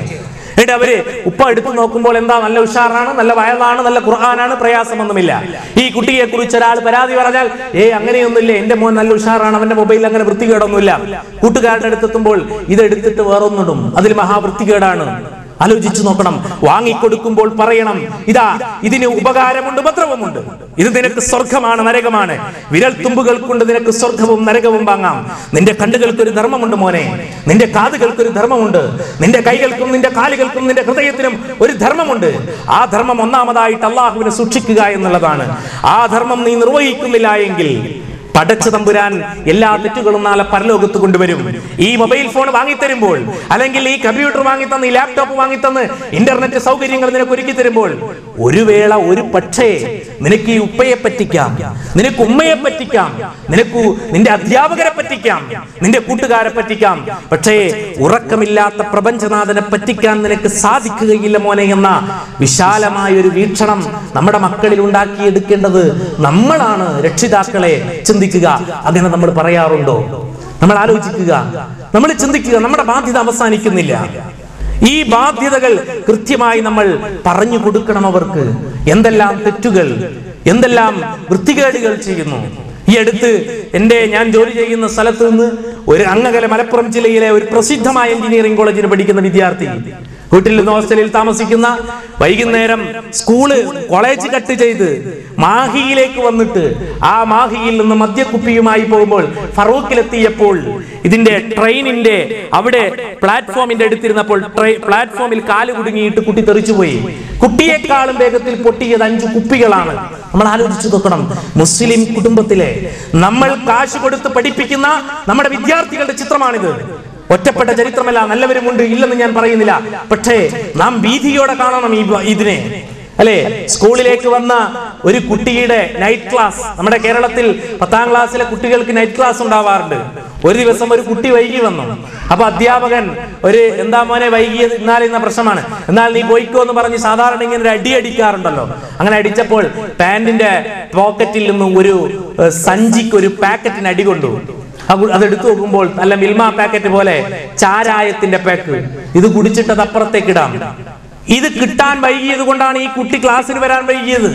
എന്നിട്ട് അവര് ഉപ്പ എടുത്തു നോക്കുമ്പോൾ എന്താ, നല്ല ഉഷാറാണ്, നല്ല വയലാണ്, നല്ല ഖുർആനാണ്, പ്രയാസമൊന്നുമില്ല. ഈ കുട്ടിയെ കുറിച്ച് ഒരാൾ പരാതി പറഞ്ഞാൽ, അങ്ങനെയൊന്നുമില്ല, എന്റെ മോൻ നല്ല ഉഷാറാണ്, അവന്റെ മൊബൈലിൽ അങ്ങനെ വൃത്തികേടൊന്നുമില്ല. കൂട്ടുകാരുടെ അടുത്തെത്തുമ്പോൾ ഇതെടുത്തിട്ട് വേറൊന്നിടും, അതിൽ മഹാവൃത്തികേടാണ്. ആലോചിച്ചു നോക്കണം. വാങ്ങിക്കൊടുക്കുമ്പോൾ പറയണം, ഇതാ ഇതിന് ഉപകാരമുണ്ട്, ഉപദ്രവമുണ്ട്. ഇത് നിനക്ക് സ്വർഗമാണ്, നരകമാണ്. വിരൽ തുമ്പുകൾ കൊണ്ട് നിനക്ക് സ്വർഗവും നരകവും വാങ്ങാം. നിന്റെ കണ്ണുകൾക്കൊരു ധർമ്മമുണ്ട് മോനെ, നിന്റെ കാതുകൾക്കൊരു ധർമ്മമുണ്ട്, നിന്റെ കൈകൾക്കും നിന്റെ കാലുകൾക്കും നിന്റെ ഹൃദയത്തിനും ഒരു ധർമ്മമുണ്ട്. ആ ധർമ്മം ഒന്നാമതായിട്ട് അള്ളാഹുവിനെ സൂക്ഷിക്കുക എന്നുള്ളതാണ്. ആ ധർമ്മം നീ നിർവഹിക്കുന്നില്ല എങ്കിൽ പടച്ച തമ്പുരാൻ എല്ലാ തെറ്റുകളും നാളെ പരലോകത്ത് കൊണ്ടുവരും. ഈ മൊബൈൽ ഫോൺ വാങ്ങിത്തരുമ്പോൾ, അല്ലെങ്കിൽ ഈ കമ്പ്യൂട്ടർ വാങ്ങിത്തന്ന്, ഈ ലാപ്ടോപ്പ് വാങ്ങിത്തന്ന്, ഇന്റർനെറ്റ് സൗകര്യങ്ങൾ നിനക്ക് ഒരുക്കി തരുമ്പോൾ, ഒരു വേള ഒരു പക്ഷേ നിനക്ക് ഈ ഉപ്പയെ പറ്റിക്കാം, നിനക്ക് ഉമ്മയെ പറ്റിക്കാം, നിനക്ക് നിന്റെ അധ്യാപകരെ പറ്റിക്കാം, നിന്റെ കൂട്ടുകാരെ പറ്റിക്കാം. പക്ഷേ ഉറക്കമില്ലാത്ത പ്രപഞ്ചനാഥനെ പറ്റിക്കാൻ നിനക്ക് സാധിക്കുകയില്ല മോനെ എന്ന വിശാലമായ ഒരു വീക്ഷണം നമ്മുടെ മക്കളിൽ ഉണ്ടാക്കിയെടുക്കേണ്ടത് നമ്മളാണ്. രക്ഷിതാക്കളെ ചിന്തിക്കുക. അങ്ങനെ നമ്മൾ പറയാറുണ്ടോ? നമ്മൾ ആലോചിക്കുക, നമ്മൾ ചിന്തിക്കുക. നമ്മുടെ ബാധ്യത അവസാനിക്കുന്നില്ല. ഈ ബാധ്യതകൾ കൃത്യമായി നമ്മൾ പറഞ്ഞു കൊടുക്കണം അവർക്ക്. എന്തെല്ലാം തെറ്റുകൾ, എന്തെല്ലാം വൃത്തികേടുകൾ ചെയ്യുന്നു. ഈ അടുത്ത് ഞാൻ ജോലി ചെയ്യുന്ന സ്ഥലത്ത് നിന്ന് ഒരു അങ്ങകലെ മലപ്പുറം ജില്ലയിലെ ഒരു പ്രസിദ്ധമായ എഞ്ചിനീയറിംഗ് കോളേജിൽ പഠിക്കുന്ന വിദ്യാർത്ഥി, വീട്ടിൽ നിന്ന് ഹോസ്റ്റലിൽ താമസിക്കുന്ന, വൈകുന്നേരം കോളേജ് കട്ട് ചെയ്ത് മാഹിയിലേക്ക് വന്നിട്ട് ആ മാഹിയിൽ നിന്ന് മദ്യക്കുപ്പിയുമായി പോകുമ്പോൾ ഫറൂഖിലെത്തിയപ്പോൾ ഇതിന്റെ ട്രെയിനിന്റെ അവിടെ പ്ലാറ്റ്ഫോമിന്റെ അടുത്തിരുന്നപ്പോൾ പ്ലാറ്റ്ഫോമിൽ കാല് കുടുങ്ങിയിട്ട് കുട്ടി തെറിച്ചുപോയി. കുട്ടിയെക്കാളും വേഗത്തിൽ പൊട്ടിയത് 5 കുപ്പികളാണ്. നമ്മൾ ആലോചിച്ചു നോക്കണം. മുസ്ലിം കുടുംബത്തിലെ നമ്മൾ കാശ് കൊടുത്ത് പഠിപ്പിക്കുന്ന നമ്മുടെ വിദ്യാർത്ഥികളുടെ ചിത്രമാണിത്. ഒറ്റപ്പെട്ട ചരിത്രമല്ല, നല്ലവരുമുണ്ട്, ഇല്ലെന്ന് ഞാൻ പറയുന്നില്ല. പക്ഷേ നാം ഭീതിയോടെ കാണണം ഇതിനെ, അല്ലെ? സ്കൂളിലേക്ക് വന്ന ഒരു കുട്ടിയുടെ നൈറ്റ് ക്ലാസ്, നമ്മുടെ കേരളത്തിൽ 10ാം ക്ലാസ്സിലെ കുട്ടികൾക്ക് നൈറ്റ് ക്ലാസ് ഉണ്ടാവാറുണ്ട്. ഒരു ദിവസം ഒരു കുട്ടി വൈകി വന്നു. അപ്പൊ അധ്യാപകൻ എന്താ മോനെ വൈകിയത്, ഇന്ന പ്രശ്നമാണ്, എന്നാൽ നീ പോയിക്കോ എന്ന് പറഞ്ഞ് സാധാരണ ഇങ്ങനെ ഒരു അടി അടിക്കാറുണ്ടല്ലോ. അങ്ങനെ അടിച്ചപ്പോൾ പാന്റിന്റെ പോക്കറ്റിൽ നിന്നും ഒരു സഞ്ചിക്ക് ഒരു പാക്കറ്റിന് അടി കൊണ്ടു. അതെടുത്തു നോക്കുമ്പോൾ നല്ല മിൽമ പാക്കറ്റ് പോലെ ചാരായത്തിന്റെ പാക്ക്. ഇത് കുടിച്ചിട്ടത് അപ്പുറത്തേക്ക് ഇടാം. ഇത് കിട്ടാൻ വൈകിയത് കൊണ്ടാണ് ഈ കുട്ടി ക്ലാസ്സിന് വരാൻ വൈകിയത്.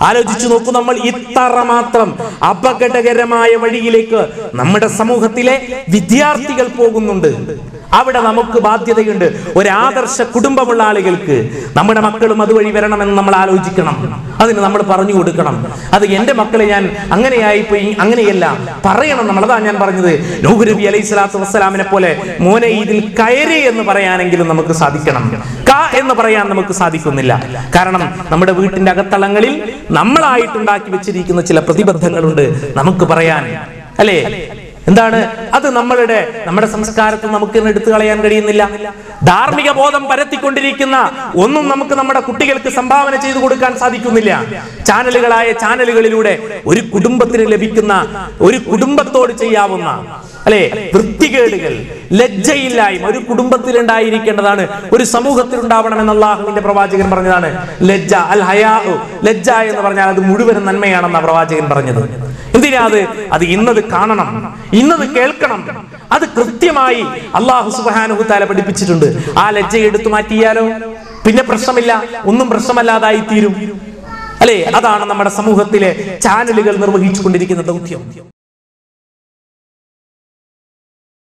ആലോചിച്ചു നോക്കൂ, നമ്മൾ ഇത്രമാത്രം അപകടകരമായ വഴിയിലേക്ക് നമ്മുടെ സമൂഹത്തിലെ വിദ്യാർത്ഥികൾ പോകുന്നുണ്ട്. അവിടെ നമുക്ക് ബാധ്യതയുണ്ട്. ഒരു ആദർശ കുടുംബമുള്ള ആളുകൾക്ക് നമ്മുടെ മക്കളും അതുവഴി വരണമെന്ന് നമ്മൾ ആലോചിക്കണം. അതിന് നമ്മൾ പറഞ്ഞു കൊടുക്കണം. അത് എന്റെ മക്കളെ ഞാൻ അങ്ങനെയായിപ്പോയി, അങ്ങനെയല്ല പറയണം നമ്മൾ. അതാണ് ഞാൻ പറഞ്ഞത്. നൂഹ് നബി അലൈഹി സ്വലാത്തു വസ്സലാമിനെ പോലെ മോനെ ഇതിൽ കയറി എന്ന് പറയാനെങ്കിലും നമുക്ക് സാധിക്കണം. എന്ന് പറയാൻ നമുക്ക് സാധിക്കുന്നില്ല. കാരണം നമ്മുടെ വീട്ടിന്റെ അകത്തളങ്ങളിൽ നമ്മളായിട്ടുണ്ടാക്കി വെച്ചിരിക്കുന്ന ചില പ്രതിബദ്ധങ്ങളുണ്ട് നമുക്ക് പറയാൻ, അല്ലേ? എന്താണ് അത്? നമ്മുടെ സംസ്കാരത്തിൽ നമുക്ക് എടുത്തു കളയാൻ കഴിയുന്നില്ല. ധാർമ്മിക ബോധം പരത്തിക്കൊണ്ടിരിക്കുന്ന ഒന്നും നമുക്ക് നമ്മുടെ കുട്ടികൾക്ക് സംഭാവന ചെയ്തു കൊടുക്കാൻ സാധിക്കുന്നില്ല. ചാനലുകളിലൂടെ ഒരു കുടുംബത്തിന് ലഭിക്കുന്ന, ഒരു കുടുംബത്തോട് ചെയ്യാവുന്ന, അല്ലെ, വൃത്തികേടുകൾ, ലജ്ജയില്ലായ്മ ഒരു കുടുംബത്തിൽ ഉണ്ടായിരിക്കേണ്ടതാണ്, ഒരു സമൂഹത്തിൽ ഉണ്ടാവണമെന്ന് അല്ലാഹുവിന്റെ പ്രവാചകൻ പറഞ്ഞതാണ്. ലജ്ജ, അൽ ഹയാ, ലജ്ജ എന്ന് പറഞ്ഞാൽ അത് മുഴുവൻ നന്മയാണെന്ന പ്രവാചകൻ പറഞ്ഞത്. എന്തിനാ അത് ഇന്നത് കാണണം, ഇന്നത് കേൾക്കണം. അത് കൃത്യമായി അല്ലാഹു സുബ്ഹാനഹു വ തആല പഠിപ്പിച്ചിട്ടുണ്ട്. ആ ലജ്ജ എടുത്തു മാറ്റിയാലോ പിന്നെ പ്രശ്നമില്ല, ഒന്നും പ്രശ്നമല്ലാതായി തീരും. അല്ലേ? അതാണ് നമ്മുടെ സമൂഹത്തിലെ ചാനലുകൾ നിർവഹിച്ചു കൊണ്ടിരിക്കുന്ന ദൗത്യം.